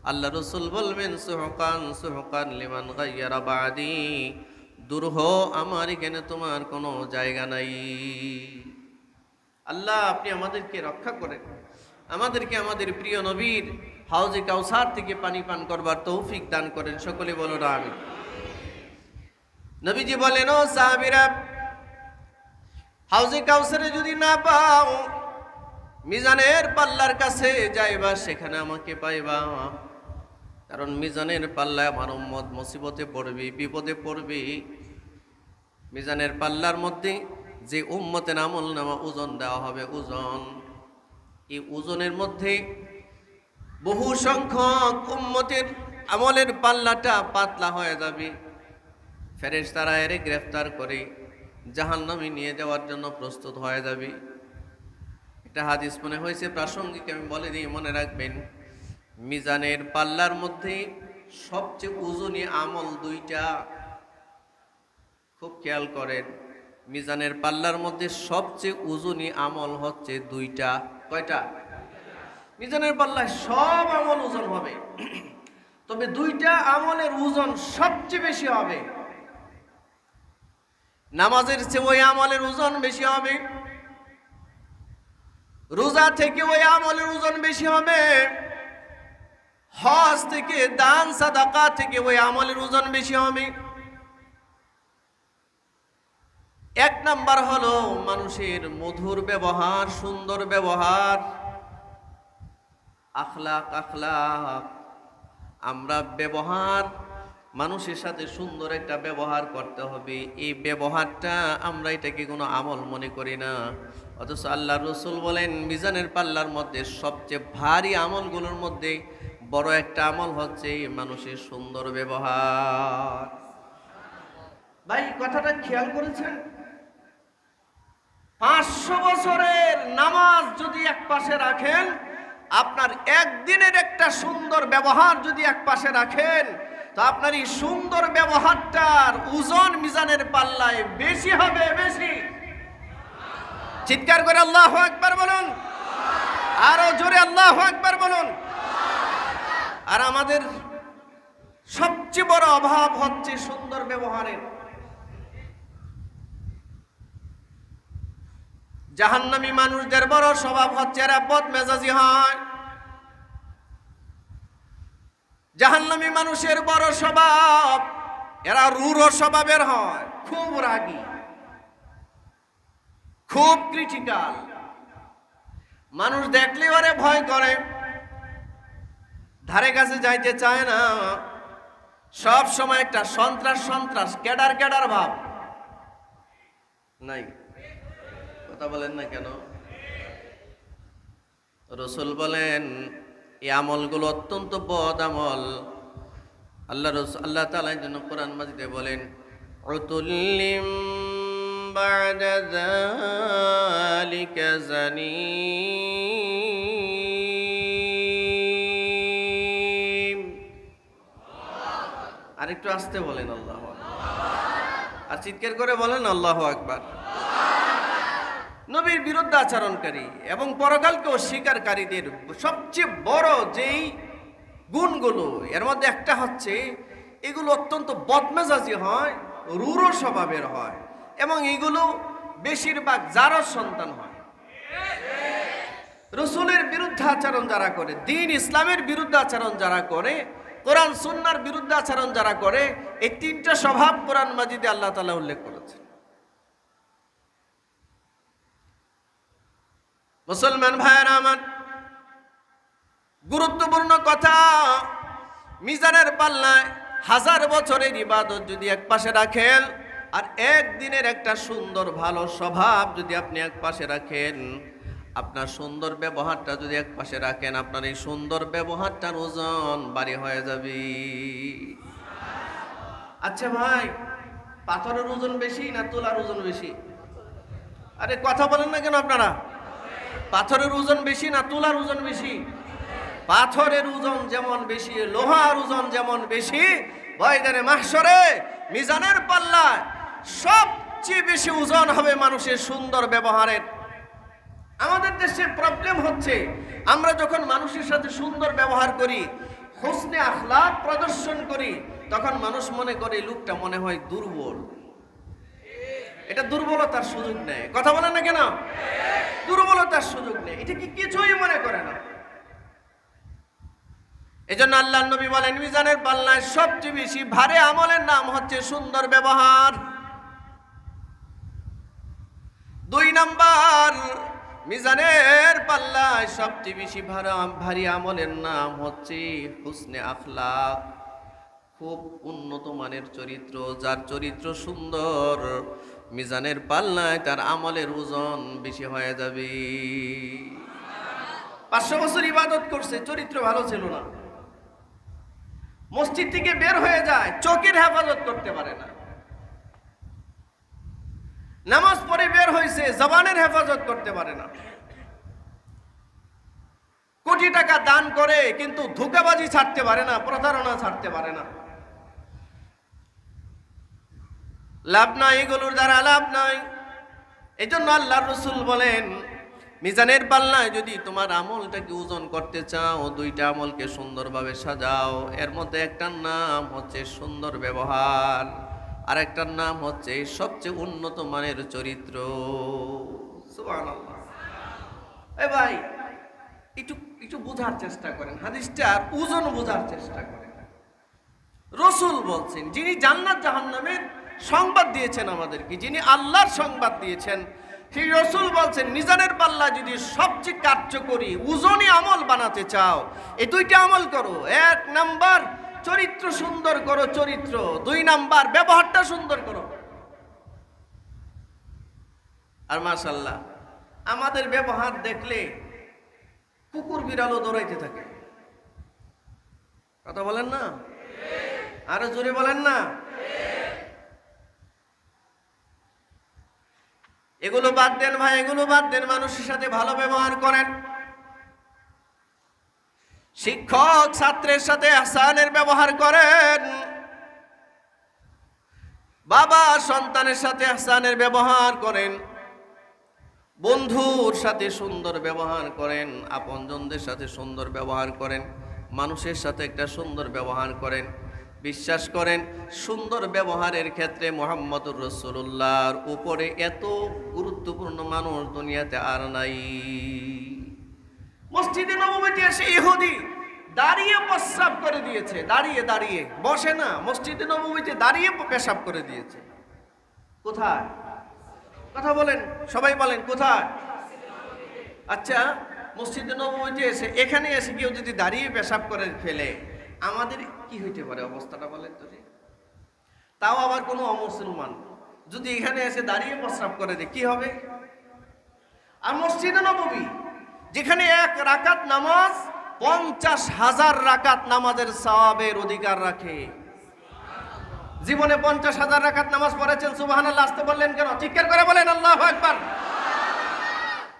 আল্লাহ রাসূল বলবেন সুহকান সুহকান লিমান গায়্যারা বাদি, দূর হও, আমার এখানে তোমার কোনো জায়গা নাই। আল্লাহ আপনি আমাদেরকে রক্ষা করেন, আমাদেরকে আমাদের প্রিয় নবীর হাউজে কাউসার থেকে পানি পান করবার তৌফিক দান করেন। সকলে বলো আমিন। নবীজি বলেন, ও সাহাবীরা, হাউজে কাউসারে যদি না পাও, মিজানের পাল্লার কাছে যাইবা, সেখানে আমাকে পাইবা। কারণ মিজানের পাল্লায় আমার উম্মত মুসিবতে পড়বে, বিপদে পড়বে। মিজানের পাল্লার মধ্যে যে উম্মতের আমল নামা ওজন দেওয়া হবে, ওজন, এই ওজনের মধ্যে বহু সংখ্যক উম্মতের আমলের পাল্লাটা পাতলা হয়ে যাবে। ফেরেশতারা এর গ্রেফতার করে জাহান্নামে নিয়ে যাওয়ার জন্য প্রস্তুত হয়ে যাবে। একটা হাদিস মনে হয়েছে প্রাসঙ্গিক, আমি বলে দিই, মনে রাখবেন। মিজানের পাল্লার মধ্যে সবচেয়ে ওজনী আমল দুইটা, খুব খেয়াল করেন। মিজানের পাল্লার মধ্যে সবচেয়ে ওজনী আমল হচ্ছে দুইটা। কয়টা? মিজানের পাল্লায় সব আমল ওজন হবে, তবে দুইটা আমলের ওজন সবচেয়ে বেশি হবে। নামাজের চেয়ে ওই আমলের ওজন বেশি হবে, রোজা থেকে ওই আমলের ওজন বেশি হবে, হজ থেকে, দান সাদাকা থেকে ওই আমলের ওজন বেশি হবে। এক নাম্বার হলো মানুষের মধুর ব্যবহার, সুন্দর ব্যবহার, আখলাক। আখলাক, আমরা ব্যবহার, মানুষের সাথে সুন্দর একটা ব্যবহার করতে হবে। এই ব্যবহারটা আমরা এটাকে কোনো আমল মনে করি না, অথচ আল্লাহ রসুল বলেন মিজানের পাল্লার মধ্যে সবচেয়ে ভারী আমলগুলোর মধ্যে বড় একটা আমল হচ্ছে মানুষের সুন্দর ব্যবহার। ভাই কথাটা খেয়াল করেছেন? 500 বছরের নামাজ যদি এক পাশে রাখেন, আপনার একদিনের একটা সুন্দর ব্যবহার যদি এক পাশে রাখেন, তো আপনার এই সুন্দর ব্যবহারটার ওজন মিজানের পাল্লায় বেশি হবে, বেশি। চিৎকার করে আল্লাহু আকবার বলুন, আরো জোরে আল্লাহু আকবার বলুন। আর আমাদের সবচেয়ে বড় অভাব হচ্ছে সুন্দর ব্যবহারের। জাহান্নামী মানুষদের বড় স্বভাব হচ্ছে এরা বদমেজাজি হয়। জাহান্নামী মানুষের বড় স্বভাব এরা রূঢ় স্বভাবের হয়, খুব রাগী, খুব ক্রিটিক্যাল। মানুষ দেখলে ওরে ভয় করে, ধারে কাছে যাইতে চায় না। সব সময় একটা সন্ত্রাস সন্ত্রাস ক্যাডার ক্যাডার ভাব নাই। কথা বলেন না কেন? রাসূল বলেন এই আমলগুলো অত্যন্ত বদ আমল। আল্লাহ তাআলা এই জন্য কোরআন মাজিদে বলেন, উতুল্লিম বা'দা যালিকা জানিম। আরেকটু আস্তে বলেন আল্লাহু আকবার, আর চিৎকার করে বলেন আল্লাহু আকবার। নবীর বিরুদ্ধে আচরণকারী এবং পরকালকে অস্বীকারীদের সবচেয়ে বড় যেই গুণগুলো, এর মধ্যে একটা হচ্ছে এগুলো অত্যন্ত বদমেজাজি হয়, রূঢ় স্বভাবের হয়, এবং এগুলো বেশিরভাগ জারজ সন্তান হয়। রাসূলের বিরুদ্ধে আচরণ যারা করে, দ্বীন ইসলামের বিরুদ্ধে আচরণ যারা করে, কোরআন সুন্নাহর বিরুদ্ধে আচরণ যারা করে, এই তিনটা স্বভাব কোরআন মাজিদে আল্লাহ তাআলা উল্লেখ করেছেন। মুসলমান ভাইয়েরা আমার, গুরুত্বপূর্ণ কথা, মিজানের পাল্লায় 1000 বছরের ইবাদত যদি এক পাশে রাখেন, আর একদিনের একটা সুন্দর ভালো স্বভাব যদি আপনি এক পাশে রাখেন, আপনার সুন্দর ব্যবহারটা যদি এক পাশে রাখেন, আপনার এই সুন্দর ব্যবহারটার ওজন ভারী হয়ে যাবে। আচ্ছা ভাই, পাথরের ওজন বেশি না তুলার ওজন বেশি? আরে কথা বলেন না কেন আপনারা? পাথরের ওজন বেশি না তুলার ওজন বেশি? পাথরের ওজন যেমন বেশি, লোহার ওজন যেমন বেশি, ময়দানে মাহশরে মিজানের পাল্লায় সবচেয়ে বেশি ওজন হবে মানুষের সুন্দর ব্যবহারের। আমাদের দেশের প্রবলেম হচ্ছে, আমরা যখন মানুষের সাথে সুন্দর ব্যবহার করি, হুসনে আখলাক প্রদর্শন করি, তখন মানুষ মনে করে লোকটা মনে হয় দুর্বল। এটা দুর্বলতার সুযোগ নেয়। কথা বলেন না কেন? দুর্বলতার সুযোগ নেই, এটা কি কিছুই মনে করে না। এজন্য আল্লাহর নবী বলেন, মিজানের পাল্লায় সবচেয়ে বেশি ভারী আমলের নাম হচ্ছে সুন্দর ব্যবহার। 2 নাম্বার, মিজানের পাল্লায় সবচেয়ে বেশি ভারী আমলের নাম হচ্ছে হুসনে আখলাক, খুব উন্নত মানের চরিত্র। যার চরিত্র সুন্দর, মিজানের পাল্লায় তার আমলের ওজন বেশি হয়ে যাবে। 500 বছর ইবাদত করছে, চরিত্র ভালো ছিল না, মসজিদ থেকে বের হয়ে যায়, চোখের হেফাজত করতে পারে না। নামাজ পড়ে বের হয়েছে, জবানের হেফাজত করতে পারে না। কোটি টাকা দান করে কিন্তু ধোঁকাবাজি ছাড়তে পারে না, প্রতারণা ছাড়তে পারে না। লাভ নাই, এগুলোর দ্বারা লাভ নাই। এই জন্য আল্লাহর রাসূল বলেন, মিজানের পাল্লায় যদি তোমার আমলটাকে ওজন করতে চাও, 2টা আমলকে সুন্দরভাবে সাজাও। এর মধ্যে একটার নাম হচ্ছে সুন্দর ব্যবহার, আর একটার নাম হচ্ছে সবচেয়ে উন্নত মানের চরিত্র। সুবহানাল্লাহ। এই ভাই, একটু বোঝার চেষ্টা করেন, হাদিসটার ওজন বোঝার চেষ্টা করেন। রাসূল বলছেন, যিনি জান্নাত জাহান্নামের সংবাদ দিয়েছেন আমাদেরকে, যিনি আল্লাহর সংবাদ দিয়েছেন, সেই রাসূল বলছেন, মিজানের পাল্লা যদি সবচেয়ে কার্যকরী ওজনী আমল বানাতে চাও, এই 2টা আমল করো। 1 নাম্বার, চরিত্র সুন্দর করো, চরিত্র। 2 নাম্বার, ব্যবহারটা সুন্দর করো। আর মাশাআল্লাহ, আমাদের ব্যবহার দেখলে কুকুর বিড়ালও দৌড়াইতে থাকে। কথা বলেন না? আরো জোরে বলেন না? এগুলো বাদ দেন ভাই, এগুলো বাদ দেন। মানুষের সাথে ভালো ব্যবহার করেন। শিক্ষক ছাত্রের সাথে ইহসানের ব্যবহার করেন। বাবা সন্তানের সাথে ইহসানের ব্যবহার করেন। বন্ধুর সাথে সুন্দর ব্যবহার করেন। আপনজনদের সাথে সুন্দর ব্যবহার করেন। মানুষের সাথে একটা সুন্দর ব্যবহার করেন। বিশ্বাস করেন, সুন্দর ব্যবহারের ক্ষেত্রে মুহাম্মদুর রাসূলুল্লাহর উপরে এত গুরুত্বপূর্ণ মানুষ দুনিয়াতে আর নাই। মসজিদে নববীতে এসে ইহুদি দাঁড়িয়ে পেশাব করে দিয়েছে। দাঁড়িয়ে দাঁড়িয়ে, বসে না, মসজিদে নববীতে দাঁড়িয়ে পেশাব করে দিয়েছে। কোথায়? কথা বলেন, সবাই বলেন কোথায়? আচ্ছা, মসজিদে নববীতে এসে, এখানে এসে কেউ যদি দাঁড়িয়ে পেশাব করে ফেলে, আমাদের কি হইতে পারে অবস্থাটা বলেন তো? তাও আবার কোনো অমুসলমান যদি এখানে এসে দাঁড়িয়ে পেশাব করে দেয়, কি হবে? আর মসজিদে নববী, যেখানে এক রাকাত নামাজ 50,000 রাকাত নামাজের সওয়াবের অধিকার রাখে। জীবনে 50,000 রাকাত নামাজ পড়েছেন? সুবহানাল্লাহ আসতে বললেন কেন? চিৎকার করে বলেন আল্লাহু আকবার।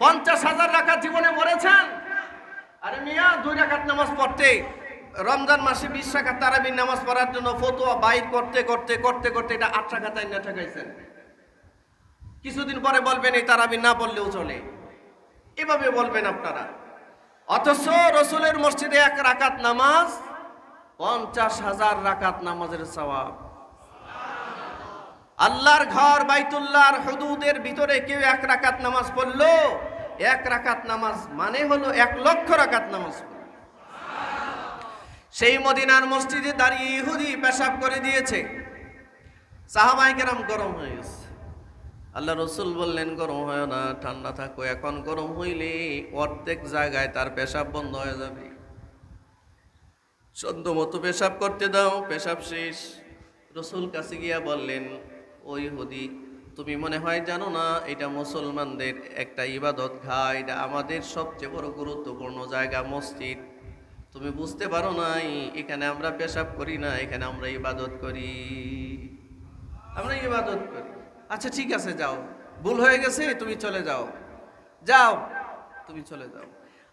50,000 রাকাত জীবনে পড়েছেন? আরে মিয়া, 2 রাকাত নামাজ পড়তে, রমজান মাসে 20 রাকাত তারাবির নামাজ পড়ার জন্য ফতোয়া বাইর করতে করতে করতে করতে এটা 8 রাকাত না ঠেকাইছেন। কিছুদিন পরে বলবেন এই তারাবি না পড়লেও চলে, এভাবে বলবেন আপনারা। অথচ রসুলের মসজিদে 1 রাকাত নামাজ 50,000 রাকাত নামাজের সওয়াব। আল্লাহর ঘর বাইতুল্লাহর হুদুদের ভিতরে কেউ 1 রাকাত নামাজ পড়লো, 1 রাকাত নামাজ মানে হলো 1 লক্ষ রাকাত নামাজ। সেই মদিনার মসজিদে দাঁড়িয়ে ইহুদি পেশাব করে দিয়েছে। সাহাবায়ে কেরাম গরম হয়ে গেছে। আল্লাহ রসুল বললেন, গরম হয় না, ঠান্ডা থাকো। এখন গরম হইলে অর্ধেক জায়গায় তার পেশাব বন্ধ হয়ে যাবে। সদ্য মতো পেশাব করতে দাও। পেশাব শেষ। রসুল কাছে গিয়া বললেন, ওই ইহুদি, তুমি মনে হয় জানো না এটা মুসলমানদের একটা ইবাদত ঘর, এটা আমাদের সবচেয়ে বড় গুরুত্বপূর্ণ জায়গা মসজিদ। তুমি বুঝতে পারো নাই, এখানে আমরা পেশাব করি না, এখানে আমরা ইবাদত করি। আমরা ইবাদত করি। আচ্ছা ঠিক আছে, যাও, ভুল হয়ে গেছে, তুমি চলে যাও, যাও, তুমি চলে যাও।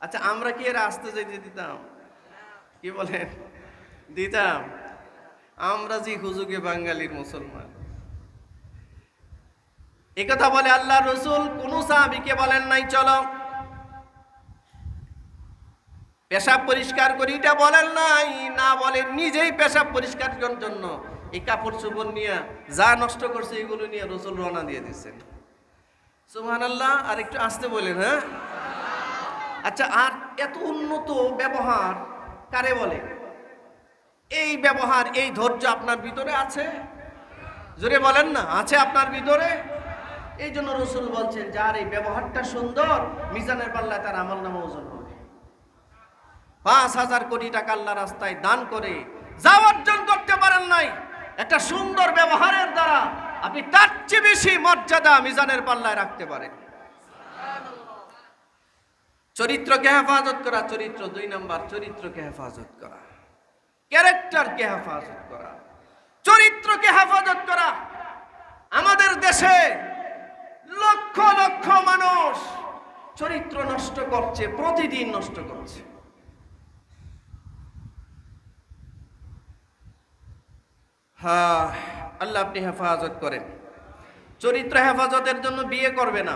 আচ্ছা, আমরা কি এর আসতে যেতে দিতাম? কি বলেন? দিতাম? আমরা যে হুজুগে বাঙালির মুসলমান। একথা বলে আল্লাহ রসুল কোন সাহাবীকে বলেন নাই চলো পেশাব পরিষ্কার করি, এটা বলেন নাই। না বলে নিজেই পেশাব পরিষ্কার করার জন্য এই কাপড় চোপড় নিয়ে যা নষ্ট করছে এগুলো নিয়ে রসুল রওনা দিয়ে দিচ্ছেন। সুবহানাল্লাহ। আর একটু আসতে বলেন, হ্যাঁ। আচ্ছা, আর এত উন্নত ব্যবহার কারে বলে? এই ব্যবহার, এই ধৈর্য আপনার ভিতরে আছে? জোরে বলেন না, আছে আপনার ভিতরে? এই জন্য রসুল বলছেন, যার এই ব্যবহারটা সুন্দর, মিজানের পাল্লায় তার আমলনামা ওজন হবে। 5,000 কোটি টাকা আল্লাহ রাস্তায় দান করে যা অর্জন করতে পারেন নাই, একটা সুন্দর ব্যবহারের দ্বারা আপনি তার চেয়ে বেশি মর্যাদা মিজানের পাল্লায় রাখতে পারেন। চরিত্রকে হেফাজত করা, চরিত্র 2 নাম্বার, চরিত্রকে হেফাজত করা, ক্যারেক্টারকে হেফাজত করা, চরিত্রকে হেফাজত করা। আমাদের দেশে লক্ষ লক্ষ মানুষ চরিত্র নষ্ট করছে, প্রতিদিন নষ্ট করছে। হ্যাঁ, আল্লাহ আপনি হেফাজত করেন। চরিত্র হেফাজতের জন্য বিয়ে করবে না,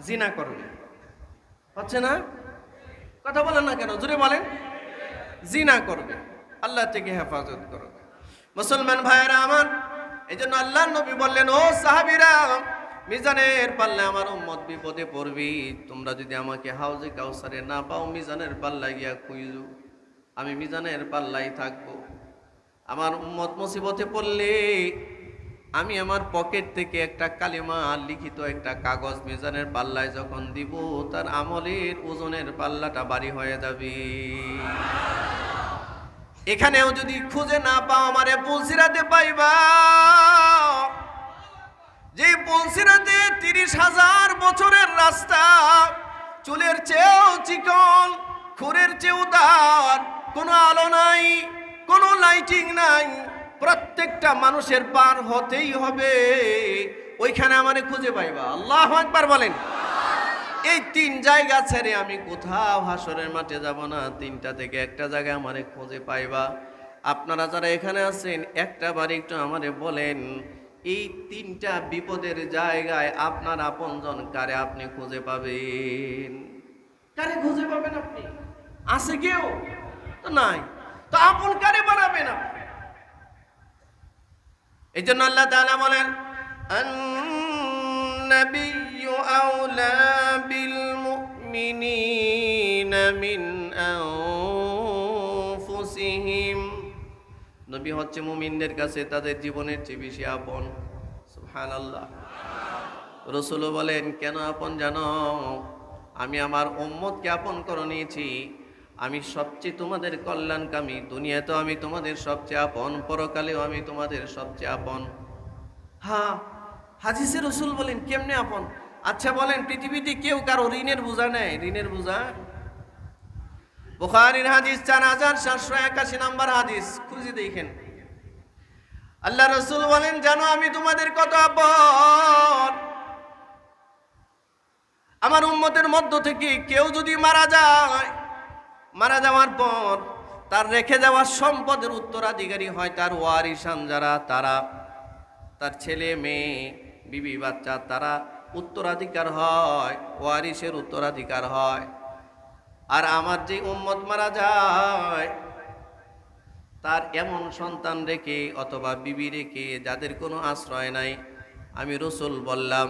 জিনা করবে। হচ্ছে না? কথা বলেন না কেন? জোরে বলেন। জিনা করবে, আল্লাহ থেকে হেফাজত করবে। মুসলমান ভাইয়েরা আমার, এই জন্য আল্লাহ নবী বললেন, ও সাহাবীরা, মিজানের পাল্লায় আমার উম্মত বিপদে পড়বি। তোমরা যদি আমাকে হাউজে কাউসারে না পাও, মিজানের পাল্লায় গিয়া খুঁজো, আমি মিজানের পাল্লাই থাকবো। আমার উম্মত মুসিবতে পড়লে আমি আমার পকেট থেকে একটা কালিমা লিখিত একটা কাগজ মিজানের পাল্লায় যখন দিব, তার আমলের ওজনের পাল্লাটা ভারী হয়ে যাবে। এখানেও যদি খুঁজে না পাও, আমারে পুলসিরাতে পাইবা। যে পুলসিরাতে 30,000 বছরের রাস্তা, চুলের চেয়েও চিকন, খুরের চেয়েও উদার, কোনো আলো নাই, কোনো লাইটিং নাই, প্রত্যেকটা মানুষের পার হতেই হবে। ওইখানে আমারে খুঁজে পাইবা। আল্লাহু আকবার বলেন। এই 3 জায়গা ছেড়ে আমি কোথাও হাসরের মাঠে যাব না। 3টা থেকে একটা জায়গায় আমারে খুঁজে পাইবা। আপনারা যারা এখানে আছেন একটা বার একটু আমারে বলেন, এই 3টা বিপদের জায়গায় আপনার আপনজন কারে আপনি খুঁজে পাবেন? কারে খুঁজে পাবেন আপনি? আছে কেউ? তো নাই। তো আপন কারে বানাবেন আপনি? এই জন্য আল্লাহ তাআলা বলেন, আন-নাবিয়্যু আওলা বিল মুমিনিনা মিন আনফুসিহিম। নবী হচ্ছে মুমিনদের কাছে তাদের জীবনের চেয়ে বেশি আপন। সুবহানাল্লাহ। রাসূলও বলেন, কেন আপন জানো? আমি আমার উম্মতকে আপন করে নিয়েছি। আমি সবচেয়ে তোমাদের কল্যাণকামী। দুনিয়াতেও আমি তোমাদের সবচেয়ে আপন, পরকালেও আমি তোমাদের সবচেয়ে আপন। হ্যাঁ, হাদিসে রাসূল বলেন কেমনে আপন? আচ্ছা বলেন, পৃথিবীতে কেউ কারো ঋণের বোঝা নেয়? ঋণের বোঝা? বুখারীর হাদিস 4781 নম্বর হাদিস, খুঁজে দেখেন। আল্লাহ রাসূল বলেন, জানো আমি তোমাদের কত আপন? আমার উম্মতের মধ্য থেকে কেউ যদি মারা যায়, মারা যাওয়ার পর তার রেখে যাওয়া সম্পদের উত্তরাধিকারী হয় তার ওয়ারিসান যারা, তারা তার ছেলে মেয়ে বিবি বাচ্চা, তারা উত্তরাধিকার হয়, ওয়ারিসের উত্তরাধিকার হয়। আর আমার যে উম্মত মারা যায় তার এমন সন্তান রেখে অথবা বিবি রেখে যাদের কোনো আশ্রয় নাই, আমি রাসূল বললাম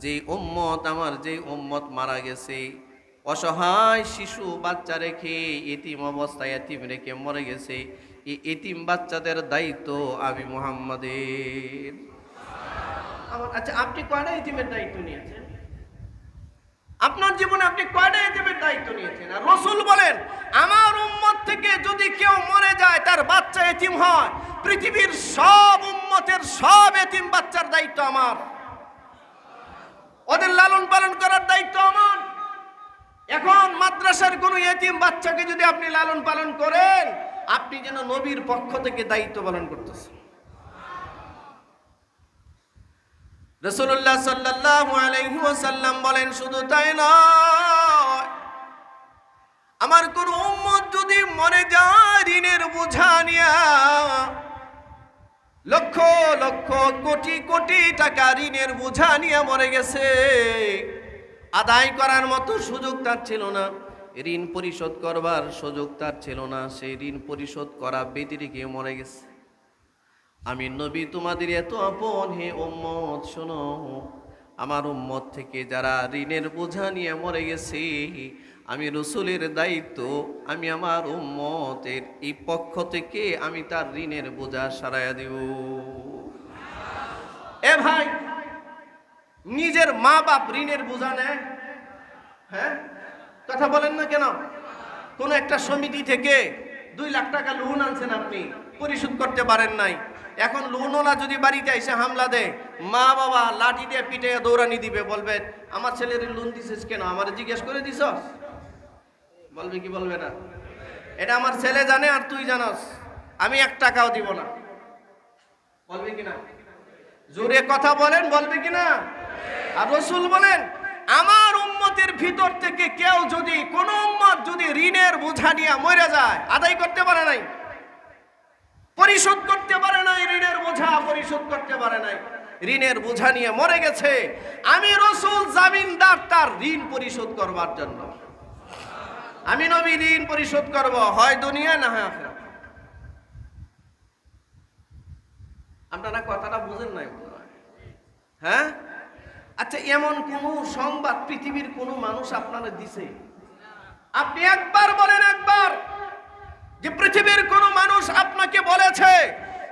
যে উম্মত, আমার যে উম্মত মারা গেছে, অসহায় শিশু বাচ্চা রেখে এতিম অবস্থায় এতিম রেখে মরে গেছে, এই এতিম বাচ্চাদের দায়িত্ব আমি মুহাম্মাদের। আচ্ছা, আপনি কয়টা এতিমের দায়িত্ব নিয়েছেন? আপনার জীবনে আপনি কয়টা এতিমের দায়িত্ব নিয়েছেন? আর রাসূল বলেন, আমার উম্মত থেকে যদি কেউ মরে যায়, তার বাচ্চা এতিম হয়, পৃথিবীর সব উম্মতের সব এতিম বাচ্চার দায়িত্ব আমার। ওদের লালন পালন করার দায়িত্ব আমার। এখন মাদ্রাসার কোনো এতিম বাচ্চাকে যদি আপনি লালন পালন করেন, আপনি যেন নবীর পক্ষ থেকে দায়িত্ব পালন করতেছেন। রাসূলুল্লাহ সাল্লাল্লাহু আলাইহি ওয়াসাল্লাম বলেন, শুধু তাই নয়, আমার কোন উম্মত যদি মরে যায় ঋণের বোঝা নিয়ে, লক্ষ লক্ষ কোটি কোটি টাকা ঋণের বোঝা নিয়ে মরে গেছে, আদায় করার মতো সুযোগ তার ছিল না, ঋণ পরিশোধ করবার সুযোগ তার ছিল না, সেই ঋণ পরিশোধ করা ব্যতিরে গিয়ে মরে গেছে, আমি নবী তোমাদের এত আপন, হে উম্মত শোনো, আমার উম্মত থেকে যারা ঋণের বোঝা নিয়ে মরে গেছে, আমি রাসূলের দায়িত্ব, আমি আমার উম্মতের এই পক্ষ থেকে আমি তার ঋণের বোঝা সারাইয়া দেব। এ ভাই, নিজের মা বাপ ঋণের বোঝা নেয়? হ্যাঁ, কথা বলেন না কেন? কোন একটা সমিতি থেকে 2 লাখ টাকা লোন আনছেন, আপনি পরিশোধ করতে পারেন নাই, এখন লোনওয়ালা যদি বাড়িতে এসে হামলা দেয়, মা বাবা লাঠি দিয়ে পিঠে দৌড়ানি দিবে, বলবে আমার ছেলের লোন দিছিস কেন, আমার জিজ্ঞেস করে দিছস? বলবে কি বলবে না? এটা আমার ছেলে জানে আর তুই জানস, আমি 1 টাকাও দিব না, বলবে কিনা? জোরে কথা বলেন, বলবে কিনা? আর রাসূল বলেন, আমার উম্মতের ভিতর থেকে কেউ যদি, কোন উম্মত যদি ঋণের বোঝা নিয়ে মরে যায়, আদায় করতে পারে নাই, পরিশোধ করতে পারে নাই, ঋণের বোঝা পরিশোধ করতে পারে নাই, ঋণের বোঝা নিয়ে মরে গেছে, আমি রাসূল জামিনদার তার ঋণ পরিশোধ করবার জন্য। আমি নবী ঋণ পরিশোধ করব, হয় দুনিয়া না হয় আখিরাত। আপনারা কথাটা বুঝেন নাই মনে হয়? হ্যাঁ, আচ্ছা, এমন কোন সংবাদ পৃথিবীর কোন মানুষ আপনারা দিছে? আপনি একবার বলেন, একবার যে পৃথিবীর কোন মানুষ আপনাকে বলেছে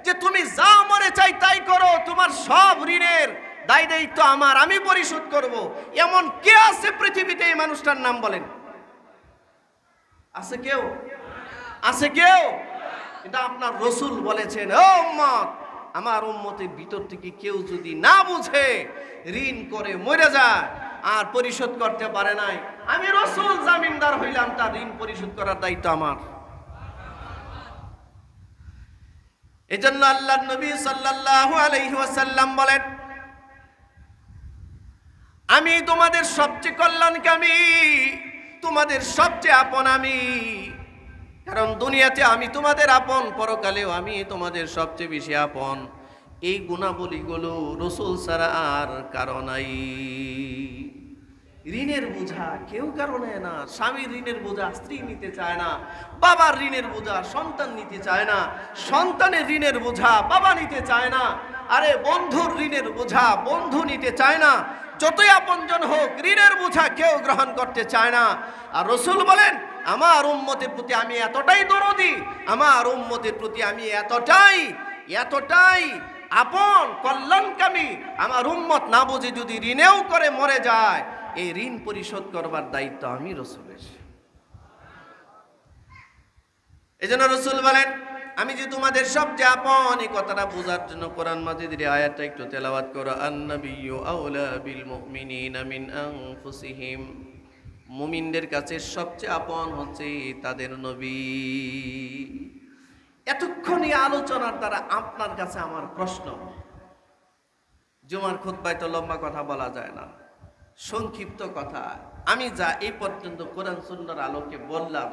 যে তুমি যা মনে চাই তাই করো, তোমার সব ঋণের দায় দায়িত্ব আমার, আমি পরিশোধ করব, এমন কে আছে পৃথিবীতে? এই মানুষটার নাম বলেন। আছে কেউ? আছে কেউ? এটা আপনার রাসূল বলেছেন, ও উম্মত, আমার উম্মতের ভিতর থেকে কেউ যদি না বুঝে, ঋণ করে মরে যায় আর পরিশোধ করতে পারে নাই, আমি রাসূল জামিনদার হইলাম, তার ঋণ পরিশোধ করার দায়িত্ব আমার। এজন্য আল্লাহর নবী সাল্লাল্লাহু আলাইহি ওয়াসাল্লাম বলেন, আমি তোমাদের সবচেয়ে কল্যাণকামী, তোমাদের সবচেয়ে আপন আমি। কারণ দুনিয়াতে আমি তোমাদের আপন, পরকালেও আমি তোমাদের সবচেয়ে বেশি আপন। এই গুণাবলীগুলো রসুল ছাড়া আর কারো নাই। ঋণের বোঝা কেউ কারো নেয় না। স্বামীর ঋণের বোঝা স্ত্রী নিতে চায় না, বাবার ঋণের বোঝা সন্তান নিতে চায় না, সন্তানের ঋণের বোঝা বাবা নিতে চায় না, আরে বন্ধুর ঋণের বোঝা বন্ধু নিতে চায় না। যতই আপনজন হোক, ঋণের বোঝা কেউ গ্রহণ করতে চায় না। আর রসুল বলেন, আমার উম্মতের প্রতি আমি এতটাই দরদি, আমার উম্মতের প্রতি আমি এতটাই আপন, কল্যাণকামী, আমার উম্মত না বুঝে যদি ঋণেও করে মরে যায়, এই ঋণ পরিশোধ করবার দায়িত্ব আমি রসুলের। এই জন্য রসুল বলেন, আমি যে তোমাদের সবচেয়ে আপন, এই কথাটা বোঝার জন্য কোরআন মাজিদের আয়াতটা একটু তেলাওয়াত করো। আন-নাবিয়্যু আওলা বিল মুমিনিনা মিন আনফুসিহিম। মুমিনদের কাছে সবচেয়ে আপন হচ্ছে তাদের নবী। এতক্ষণ এই আলোচনার দ্বারা আপনার কাছে আমার প্রশ্ন, জুমার খুতবায় তো লম্বা কথা বলা যায় না, সংক্ষিপ্ত কথা আমি যা এই পর্যন্ত কোরআন সুন্নাহর আলোকে বললাম,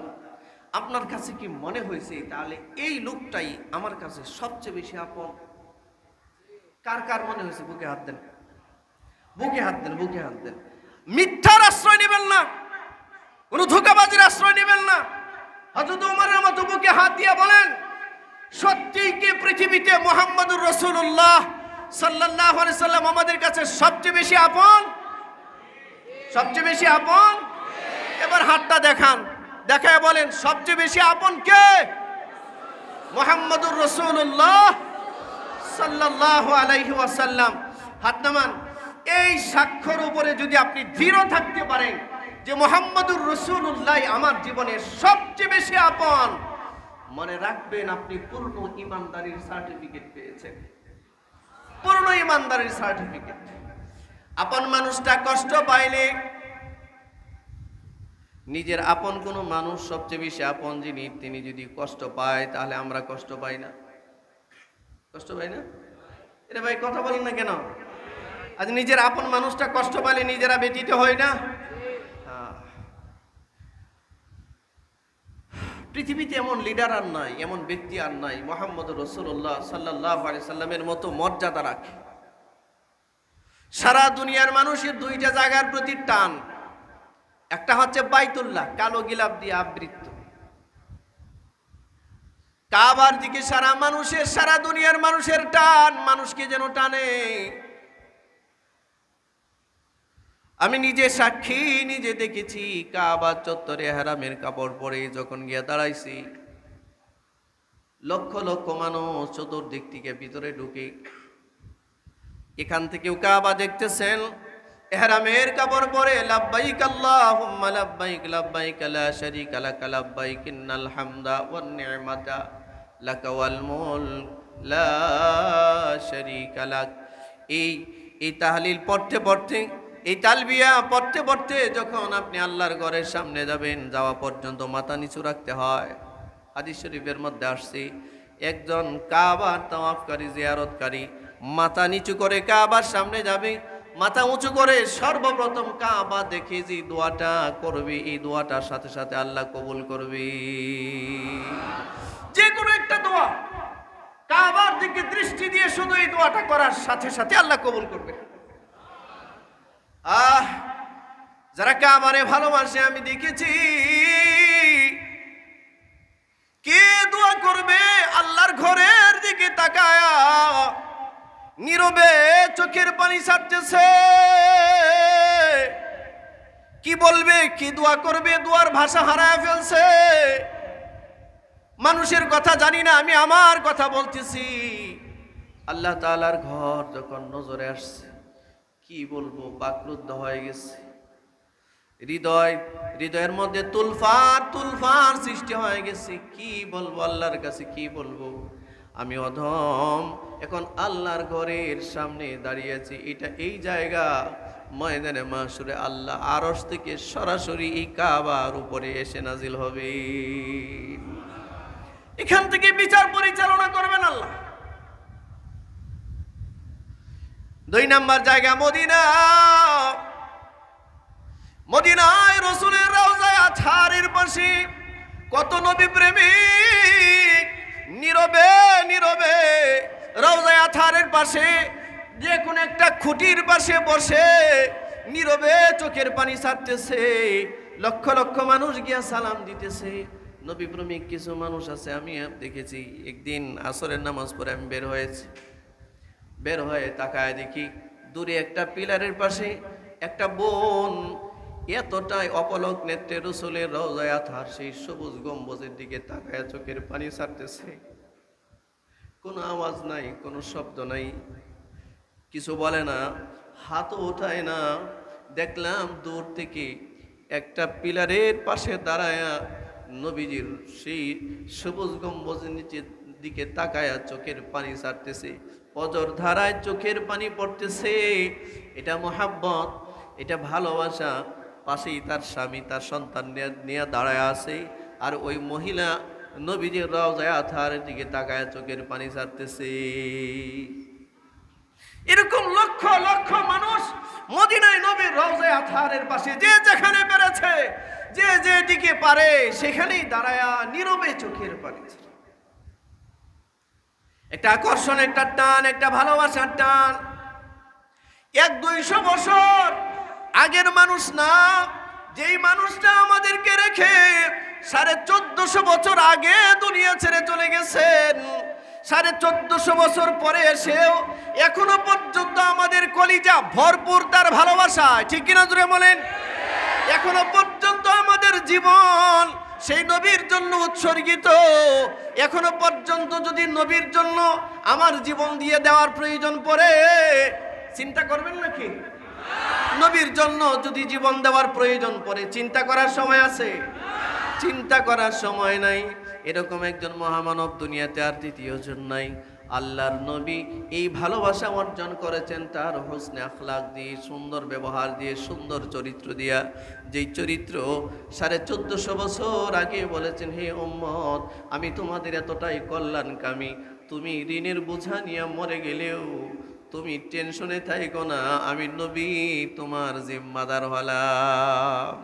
আপনার কাছে কি মনে হয়েছে তাহলে এই লোকটাই আমার কাছে সবচেয়ে বেশি আপন? কার কার মনে হয়েছে? বুকে হাত দেন, বুকে হাত দেন, বুকে হাত দেন। মিথ্যার আশ্রয় নেবেন না, কোন ধোঁকাবাজির আশ্রয় নেবেন না। হযরত ওমরের মতো বুকে হাত দিয়ে বলেন, সত্যিই কি পৃথিবীতে মুহাম্মদুর রাসূলুল্লাহ সাল্লাল্লাহু আলাইহি সাল্লাম আমাদের কাছে সবচেয়ে বেশি আপন? সবচেয়ে বেশি আপন? এবার হাতটা দেখান, দেখায় বলেন সবচেয়ে বেশি আপন কে? মুহাম্মদুর রাসূলুল্লাহ সাল্লাল্লাহু আলাইহি ওয়াসাল্লাম। হাত নামান। এই সাক্ষ্যের উপরে যদি আপনি দৃঢ় থাকতে পারেন যে মুহাম্মদুর রাসূলুল্লাহ আমার জীবনের সবচেয়ে বেশি আপন, মনে রাখবেন আপনি পূর্ণ ঈমানদারির সার্টিফিকেট পেয়েছেন। পূর্ণ ঈমানদারির সার্টিফিকেট। আপন মানুষটা কষ্ট পাইলে, নিজের আপন কোনো মানুষ সবচেয়ে বেশি আপন যিনি, তিনি যদি কষ্ট পায় তাহলে আমরা কষ্ট পাই না? কষ্ট পাই না? এরে ভাই কথা বলেন না কেন? আজ নিজের আপন মানুষটা কষ্ট পাইলে নিজেরা ব্যতীত হয় না? পৃথিবীতে এমন লিডার আর নাই, এমন ব্যক্তি আর নাই মুহাম্মদ রাসূলুল্লাহ সাল্লাল্লাহু আলাইহি সাল্লামের মতো মর্যাদা রাখে। সারা দুনিয়ার মানুষের দুইটা জায়গার প্রতি টান। একটা হচ্ছে বাইতুল্লাহ, কালো গিলাপ দিয়ে আবৃত। কাবার দিকে সারা দুনিয়ার মানুষের টান, মানুষকে যেন টানে। আমি নিজে সাক্ষী, নিজে দেখেছি কাবা চত্বরে ইহরামের কাপড় পরে যখন গিয়ে দাঁড়াইছি, লক্ষ লক্ষ মানুষ চতুর্দিক থেকে ভিতরে ঢুকে, এখান থেকেও কাবা দেখতেছেন, ইহরামের কাপড় পরে লাব্বাইক আল্লাহুম্মা লাব্বাইক লাব্বাইক লা শারীকা লাক লাব্বাইক ইন্নাল হামদা ওয়ান নি'মাতা লাকা ওয়াল মুলক লা শারীকা লাক। এই তাহলিল পড়তে পড়তে, এই তালবিয়া পড়তে পড়তে যখন আপনি আল্লাহর ঘরের সামনে যাবেন, যাওয়া পর্যন্ত মাথা নিচু রাখতে হয়। হাদিস শরীফের মধ্যে আসছে, একজন কাবার তাওয়াফকারী, জিয়ারতকারী মাথা নিচু করে কাবার সামনে যাবে, মাথা উঁচু করে সর্বপ্রথম কাবা দেখে যে দোয়াটা করবে, এই দোয়াটার সাথে সাথে আল্লাহ কবুল করবে। যে কোনো একটা দোয়া কাবার দিকে দৃষ্টি দিয়ে শুধু এই দোয়াটা করার সাথে সাথে আল্লাহ কবুল করবে। যারা কাবারে ভালোবাসে, আমি দেখেছি কে দোয়া করবে আল্লাহর ঘরের দিকে তাকায়া নীরবে চোখের পানি ছাড়তেছে। কি বলবে, কি দোয়া করবে, দোয়ার ভাষা হারায় ফেলছে। মানুষের কথা জানি না, আমি আমার কথা বলতেছি। আল্লাহ তাআলার ঘর যখন নজরে আসছে, কি বলবো, বাকরুদ্ধ হয়ে গেছে। হৃদয়ের মধ্যে তুলফার সৃষ্টি হয়ে গেছে। কি বলবো আল্লাহর কাছে, কি বলবো? আমি অধম, এখন আল্লাহর ঘরের সামনে দাঁড়িয়েছি। এই জায়গা ময়দানে মাশরে আল্লাহ আরশ থেকে সরাসরি এই কাবার উপরে এসে নাজিল হবে। এখান থেকে বিচার পরিচালনা করবেন আল্লাহ। 2 নাম্বার জায়গা মদিনা। মদিনায় রাসূলের রওজায়ে আতহারের পাশে কত নবী প্রেমিক নীরবে নীরবে রওজায়ে আতহারের পাশে যে কোন একটা খুঁটির পাশে বসে নীরবে চোখের পানি ছাড়তেছে। লক্ষ লক্ষ মানুষ গিয়া সালাম দিতেছে। নবী প্রেমিক কিছু মানুষ আছে, আমি দেখেছি। একদিন আসরের নামাজ পড়ে আমি বের হয়ে তাকায় দেখি দূরে একটা পিলারের পাশে একটা বোন এতটাই অপলক নেত্রে রাসূলের রওজায়ে আতহার সেই সবুজ গম্বুজের দিকে তাকায় চোখের পানি ছাড়তেছে। কোনো আওয়াজ নাই, কোনো শব্দ নাই, কিছু বলে না, হাতও ওঠায় না। দেখলাম দূর থেকে একটা পিলারের পাশে দাঁড়ায়া নবীজির সেই সবুজ গম্বুজের নিচের দিকে তাকায়া চোখের পানি ছাড়তেছে। অজর ধারায় চোখের পানি পড়তেছে। এটা মহাব্বত, এটা ভালোবাসা। পাশেই তার স্বামী, তার সন্তান নিয়ে দাঁড়ায় আছে, আর ওই মহিলা নবীজির রওজায়ে আতহারের দিকে তাকায়া চোখের পানি ছাড়তেছে। এরকম লক্ষ লক্ষ মানুষ মদিনায় নবীর রওজায়ে আতহারের পাশে যে যেখানে পেরেছে, যে যে দিকে পারে সেখানেই দাঁড়ায়া নীরবে চোখের পানি। একটা আকর্ষণ, একটা টান, একটা ভালোবাসার টান। 100-200 বছর আগের মানুষ না, যেই মানুষটা আমাদেরকে রেখে 1450 বছর আগে দুনিয়া ছেড়ে চলে গেছেন, 1450 বছর পরে এসেও এখনো পর্যন্ত আমাদের কলিজা ভরপুর তার ভালোবাসা। ঠিক কিনা জোরে বলেন? এখনো পর্যন্ত আমাদের জীবন সেই নবীর জন্য উৎসর্গিত। এখনো পর্যন্ত যদি নবীর জন্য আমার জীবন দিয়ে দেওয়ার প্রয়োজন পড়ে, চিন্তা করবেন নাকি? নবীর জন্য যদি জীবন দেওয়ার প্রয়োজন পড়ে, চিন্তা করার সময় আছে? চিন্তা করার সময় নাই। এরকম একজন মহামানব দুনিয়াতে আর দ্বিতীয়জন নাই। আল্লাহর নবী এই ভালোবাসা অর্জন করেছেন তার হোসনে আখলাক দিয়ে, সুন্দর ব্যবহার দিয়ে, সুন্দর চরিত্র দিয়া। যেই চরিত্র 1450 বছর আগে বলেছেন, হে উম্মত, আমি তোমাদের এতটাই কল্যাণকামী, তুমি ঋণের বোঝা নিয়ে মরে গেলেও তুমি টেনশনে থাইকো না, আমি নবী তোমার জিম্মাদার হলাম।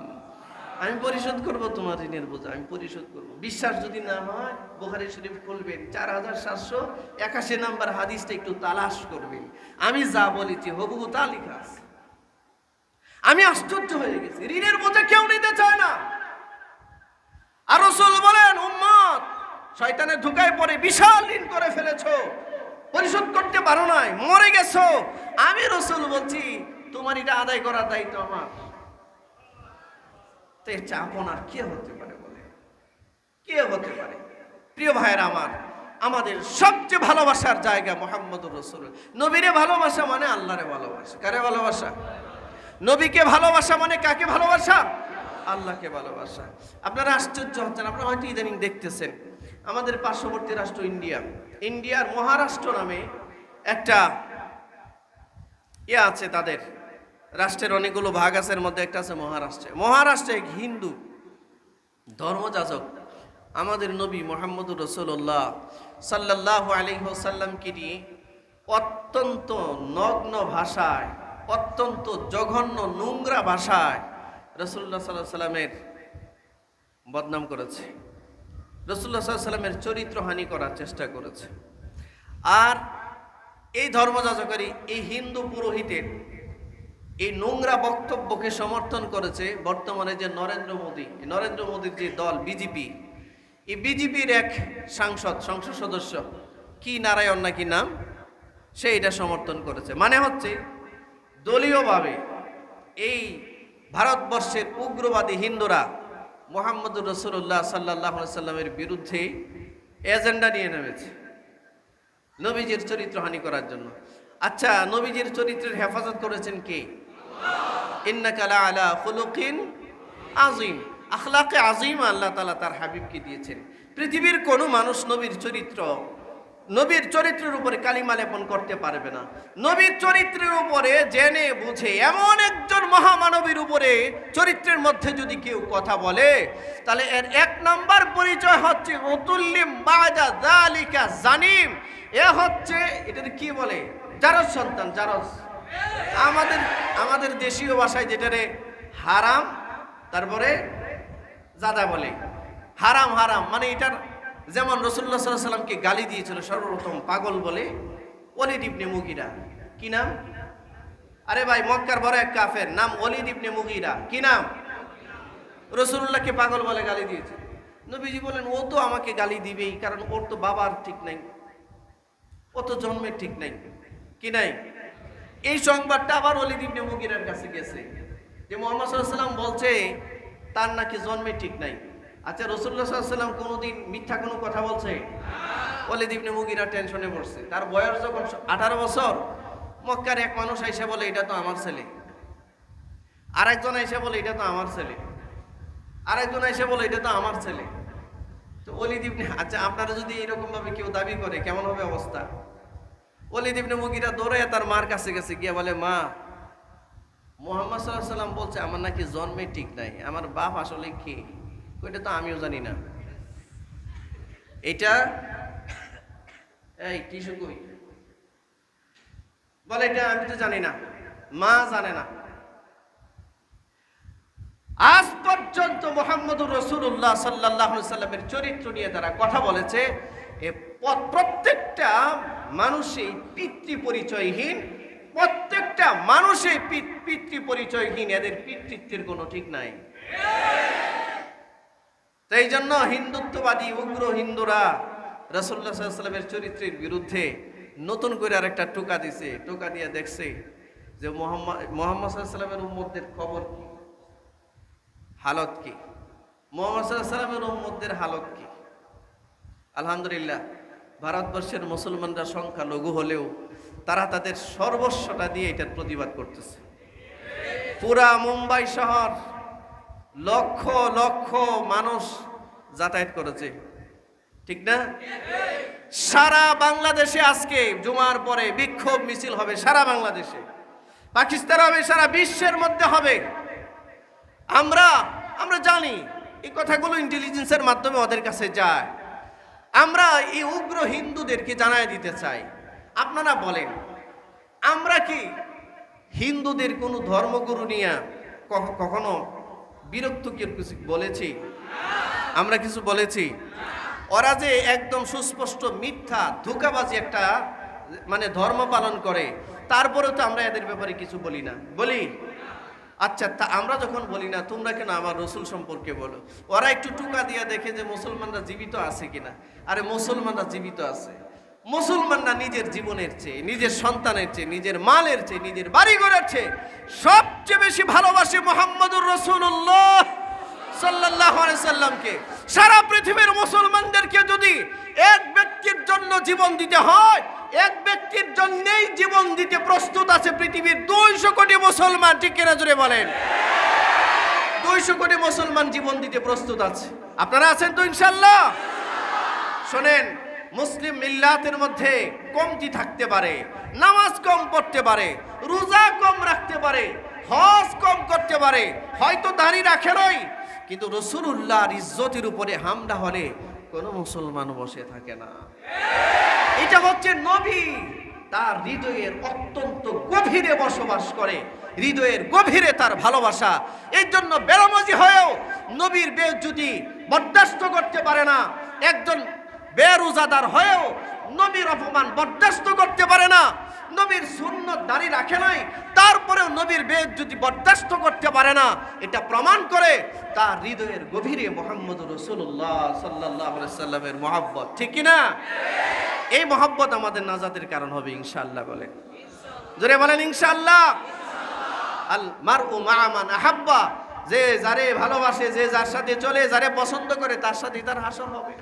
আমি পরিশোধ করব তোমার ঋণের বোঝা, আমি পরিশোধ করব। বিশ্বাস যদি না হয় বুখারী শরীফ খুলবেন, 4781 নাম্বার হাদিসটা একটু তালাশ করবেন। আমি যা বলেছি হুবহু তা লেখা আছে। আমি আশ্চর্য হয়ে গেছি, ঋণের বোঝা কেউ নিতে চায় না। আর রাসূল বলেন, উম্মত শয়তানে ঢুকায় পড়ে বিশাল ঋণ করে ফেলেছো, পরিশোধ করতে পারো নাই, মরে গেছো। আমি রাসূল বলছি তোমার এটা আদায় করার দায়িত্ব আমার। তো এর চেয়ে আপন আর কে হতে পারে? বলে কে হতে পারে? প্রিয় ভাইয়েরা আমার, আমাদের সবচেয়ে ভালোবাসার জায়গা মুহাম্মদুর রাসূল। নবীরে ভালোবাসা মানে আল্লাহরে ভালোবাসা। কারে ভালোবাসা? নবীকে ভালোবাসা মানে কাকে ভালোবাসা? আল্লাহকে ভালোবাসা। আপনারা আশ্চর্য হচ্ছেন, আপনারা হয়তো ইদানিং দেখতেছেন আমাদের পার্শ্ববর্তী রাষ্ট্র ইন্ডিয়ার মহারাষ্ট্র নামে একটা আছে। তাদের রাষ্ট্রের অনেকগুলো ভাগ আছে, এর মধ্যে একটা আছে মহারাষ্ট্রে এক হিন্দু ধর্মযাজক আমাদের নবী মুহাম্মদুর রাসূলুল্লাহ সাল্লাল্লাহু আলাইহি ওয়াসাল্লামকে নিয়ে অত্যন্ত নগ্ন ভাষায়, অত্যন্ত জঘন্য নোংরা ভাষায় রাসূলুল্লাহ সাল্লাল্লাহু আলাইহি ওয়াসাল্লামের বদনাম করেছে। রাসূলুল্লাহ সাল্লাল্লাহু আলাইহি ওয়াসাল্লামের চরিত্রহানি করার চেষ্টা করেছে। আর এই ধর্মযাজকেরই এই হিন্দু পুরোহিতের এই নোংরা বক্তব্যকে সমর্থন করেছে বর্তমানে যে নরেন্দ্র মোদীর যে দল বিজেপি, এই বিজেপির এক সংসদ সদস্য কি নারায়ণ নাকি নাম, সে এটা সমর্থন করেছে। মানে হচ্ছে দলীয়ভাবে এই ভারতবর্ষের উগ্রবাদী হিন্দুরা মুহাম্মদুর রাসূলুল্লাহ সাল্লাল্লাহু আলাইহি সাল্লামের বিরুদ্ধে এজেন্ডা নিয়ে নেমেছে নবীজির চরিত্রহানি করার জন্য। আচ্ছা, নবীজির চরিত্রের হেফাজত করেছেন কে? ইন্নাকা লাআলা খুলুকিন আযীম। আখলাকে আযীম আল্লাহ তাআলা তার হাবিবকে দিয়েছেন। পৃথিবীর কোনো মানুষ নবীর চরিত্রের উপরে কালিমা লেপন করতে পারবে না। নবীর চরিত্রের উপরে জেনে বুঝে এমন একজন মহামানবীর উপরে চরিত্রের মধ্যে যদি কেউ কথা বলে, তাহলে এর 1 নাম্বার পরিচয় হচ্ছে উতুল্লিম বাদা যালিকা জানিম। এ হচ্ছে এটার কি বলে, জারজ সন্তান। জারজ আমাদের দেশীয় ভাষায় যেটারে হারাম, তারপরে জাদা বলে হারাম হারাম, মানে এটার যেমন রাসূলুল্লাহ সাল্লাল্লাহু আলাইহি সাল্লামকে গালি দিয়েছিল সর্বপ্রথম পাগল বলে ওলীদ ইবনে মুগীরা। কি নাম? আরে ভাই, মক্কার বড় এক কাফের, নাম ওলীদ ইবনে মুগীরা। কি নাম? রাসূলুল্লাহকে পাগল বলে গালি দিয়েছে। নবীজি বলেন, ও তো আমাকে গালি দিবেই, কারণ ওর তো বাবার ঠিক নাই, ও তো জন্মের ঠিক নাই। কি নাই? এই সংবাদটা আবার ওলীদ ইবনে মুগীরার কাছে গেছে যে মুহাম্মদ সাল্লাল্লাহু আলাইহি ওয়াসাল্লাম বলছে তার নাকি জন্মের ঠিক নাই। আচ্ছা, রাসূলুল্লাহ সাল্লাল্লাহু আলাইহি ওয়াসাল্লাম কোনোদিন মিথ্যা কোনো কথা বলছে? ওলীদ ইবনে মুগীরা টেনশনে পড়ছে। তার বয়স যখন 18 বছর, মক্কার এক মানুষ এসে বলে এটা তো আমার ছেলে, আরেকজন এসে বলে এটা তো আমার ছেলে, আরেকজন এসে বলে এটা তো আমার ছেলে। তো ওলীদ ইবনে, আচ্ছা আপনারা যদি এরকম ভাবে কেউ দাবি করে কেমন হবে অবস্থা? ওলীদ ইবনে মুগীরা দৌড়ে তার মার কাছে গেছে, গিয়ে বলে, মা, মুহাম্মদ সাল্লাল্লাহু আলাইহি ওয়াসাল্লাম বলছে আমার নাকি জন্মে ঠিক নাই, আমার বাপ আসলে কে? ওইটা তো আমিও জানি না। এটা এই টিস্যু কই? বলে এটা আমি তো জানি না, মা জানে না। আজ পর্যন্ত মুহাম্মদুর রাসূলুল্লাহ সাল্লাল্লাহু আলাইহি ওয়াসাল্লামের চরিত্র নিয়ে তারা কথা বলেছে, প্রত্যেকটা মানুষই পিতৃ পরিচয়হীন, প্রত্যেকটা মানুষই পিতৃ পরিচয়হীন, এদের পিতৃত্বের কোনো ঠিক নাই। এই জন্য হিন্দুত্ববাদী উগ্র হিন্দুরা রাসূলুল্লাহ সাল্লাল্লাহু আলাইহি ওয়াসাল্লামের চরিত্রের বিরুদ্ধে নতুন করে আরেকটা টোকা দিছে। টোকা দিয়ে দেখছে যে মুহাম্মদ সাল্লাল্লাহু আলাইহি ওয়াসাল্লামের উম্মতদের খবর কি, হালত কি, মুহাম্মদ সাল্লাল্লাহু আলাইহি ওয়াসাল্লামের উম্মতদের হালত কি। আলহামদুলিল্লাহ, ভারতবর্ষের মুসলমানরা সংখ্যা লঘু হলেও তারা তাদের সর্বস্বটা দিয়ে এটার প্রতিবাদ করতেছে। পুরা মুম্বাই শহর লক্ষ লক্ষ মানুষ যাতায়াত করেছে, ঠিক না? সারা বাংলাদেশে আজকে জুমার পরে বিক্ষোভ মিছিল হবে, সারা বাংলাদেশে, পাকিস্তানে হবে, সারা বিশ্বের মধ্যে হবে। আমরা জানি এই কথাগুলো ইন্টেলিজেন্সের মাধ্যমে ওদের কাছে যায়। আমরা এই উগ্র হিন্দুদেরকে জানায় দিতে চাই, আপনারা বলেন, আমরা কি হিন্দুদের কোনো ধর্মগুরু নিয়ে কখনো বিরক্ত কিছু বলেছি? আমরা কিছু বলেছি? ওরা যে একদম সুস্পষ্ট মিথ্যা ধোঁকাবাজি একটা মানে ধর্ম পালন করে, তারপরেও তো আমরা এদের ব্যাপারে কিছু বলি না, বলি? আচ্ছা, তা আমরা যখন বলি না, তোমরা কেন আমার রসুল সম্পর্কে বলো? ওরা একটু টুকা দিয়ে দেখে যে মুসলমানরা জীবিত আছে কিনা। আরে মুসলমানরা জীবিত আছে। মুসলমানরা নিজের জীবনের চেয়ে, নিজের সন্তানের চেয়ে, নিজের মালের চেয়ে, নিজের বাড়িঘরের চেয়ে সবচেয়ে বেশি ভালোবাসে মুহাম্মদুর রাসূলুল্লাহ সাল্লাল্লাহু আলাইহি সাল্লামকে। সারা পৃথিবীর মুসলমানদেরকে যদি এক ব্যক্তির জন্য জীবন দিতে হয়, এক ব্যক্তির জন্যই জীবন দিতে প্রস্তুত আছে পৃথিবীর 200 কোটি মুসলমান, ঠিক কিনা জোরে বলেন? 200 কোটি মুসলমান জীবন দিতে প্রস্তুত আছে। আপনারা আছেন তো ইনশাআল্লাহ? শোনেন, মুসলিম মিল্লাতের মধ্যে কমতি থাকতে পারে, নামাজ কম পড়তে পারে, রোজা কম রাখতে পারে, হজ কম করতে পারে, হয়তো দাড়ি রাখে নয়, কিন্তু রাসূলুল্লাহর ইজ্জতের উপরে হামলা হলে কোনো মুসলমান বসে থাকে না। এটা হচ্ছে নবী, তার হৃদয়ের অত্যন্ত গভীরে বসবাস করে, হৃদয়ের গভীরে তার ভালোবাসা। এই জন্য বেনামাজি হয়েও নবীর বেইজ্জতি বরদাস্ত করতে পারে না, একজন বেরোজাদার হয়েও নবীর অপমান বরদাস্ত করতে পারে না, নবীর সুন্নত দাড়ি রাখে নাই তারপরেও নবীর বেইজ্জতি বরদাস্ত করতে পারে না। এটা প্রমাণ করে তার হৃদয়ের গভীরে মুহাম্মদুর রাসূলুল্লাহ সাল্লাল্লাহু আলাইহি সাল্লামের মহব্বত, ঠিক কি না? এই মহব্বত আমাদের নাজাতের কারণ হবে ইনশাআল্লাহ। বলেন, জোরে বলেন ইনশাআল্লাহ। আল মারউ মা মান আহাব্বা, যে যারে ভালোবাসে, যে যার সাথে চলে, যারে পছন্দ করে, তার সাথে তার হাসর হবে।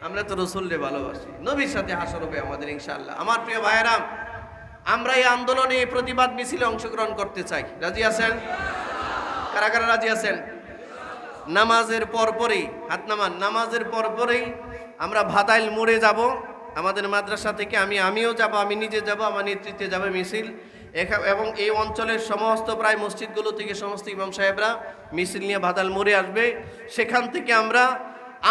আমরা তো রাসূলকে ভালোবাসি, নবীর সাথে হাসর হবে আমাদের ইনশাআল্লাহ। আমার প্রিয় ভাইয়েরা, আমরা এই আন্দোলনে, এই প্রতিবাদ মিছিলে অংশগ্রহণ করতে চাই। রাজি আছেন? কারা কারা রাজি আছেন? নামাজের পরপরই হাত নামান, নামাজের পরপরই আমরা ভাতাইল মোড়ে যাব। আমাদের মাদ্রাসা থেকে আমিও যাব, আমি নিজে যাব, আমার নেতৃত্বে যাবে মিছিল। এবং এই অঞ্চলের সমস্ত প্রায় মসজিদগুলো থেকে সমস্ত ইমাম সাহেবরা মিছিল নিয়ে ভাতাইল মোড়ে আসবে। সেখান থেকে আমরা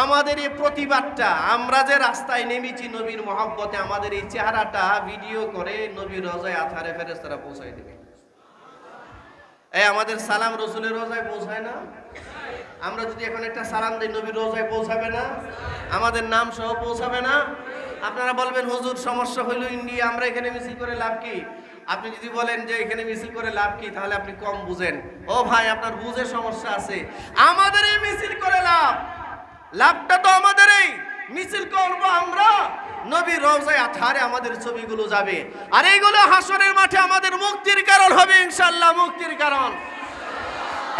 আমাদের এই প্রতিবাদটা, আমরা যে রাস্তায় নেমেছি নবীর মহব্বতে, আমাদের এই চেহারাটা ভিডিও করে নবীর রওজায়ে আতহারে ফেরেশতারা পৌঁছায় দেবে। এই আমাদের সালাম রসুলের রোজায় পৌঁছায় না? আমরা যদি এখন একটা সালাম দিই নবীর রোজায় পৌঁছাবে না? আমাদের নাম সহ পৌঁছাবে না? আপনারা বলবেন হুজুর সমস্যা হইল ইন্ডিয়া, আমরা এখানে মিছিল করে লাভ কি? আপনি যদি বলেন যে এখানে মিছিল করে লাভ কি, তাহলে আপনি কম বুঝেন। ও ভাই, আপনার বুঝে সমস্যা আছে। আমাদের এই মিছিল করে লাভটা তো আমাদেরই। মিছিল করবো আমরা, নবীর রওজায় আথারে আমাদের ছবিগুলো যাবে, আর এইগুলো হাসরের মাঠে আমাদের মুক্তির কারণ হবে ইনশাআল্লাহ, মুক্তির কারণ,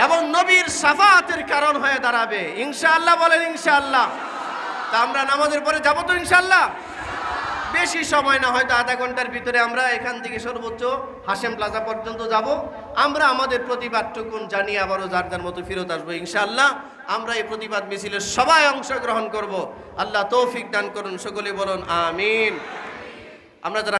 এবং নবীর শাফাআতের কারণ হয়ে দাঁড়াবে ইনশাআল্লাহ। বলেন ইনশাআল্লাহ। তা আমরা নামাজের পরে যাবো তো ইনশাআল্লাহ? বেশি সময় না, হয়তো আধা ঘন্টার ভিতরে আমরা এখান থেকে সর্বোচ্চ হাশেম প্লাজা পর্যন্ত যাব। আমরা আমাদের প্রতিবাদটুকু জানিয়ে আবারও যার যার মতো ফেরত আসবো ইনশাআল্লাহ। আমরা এই প্রতিবাদ মিছিলে সবাই অংশগ্রহণ করব। আল্লাহ তৌফিক দান করুন, সকলে বলুন আমিন। আমরা যারা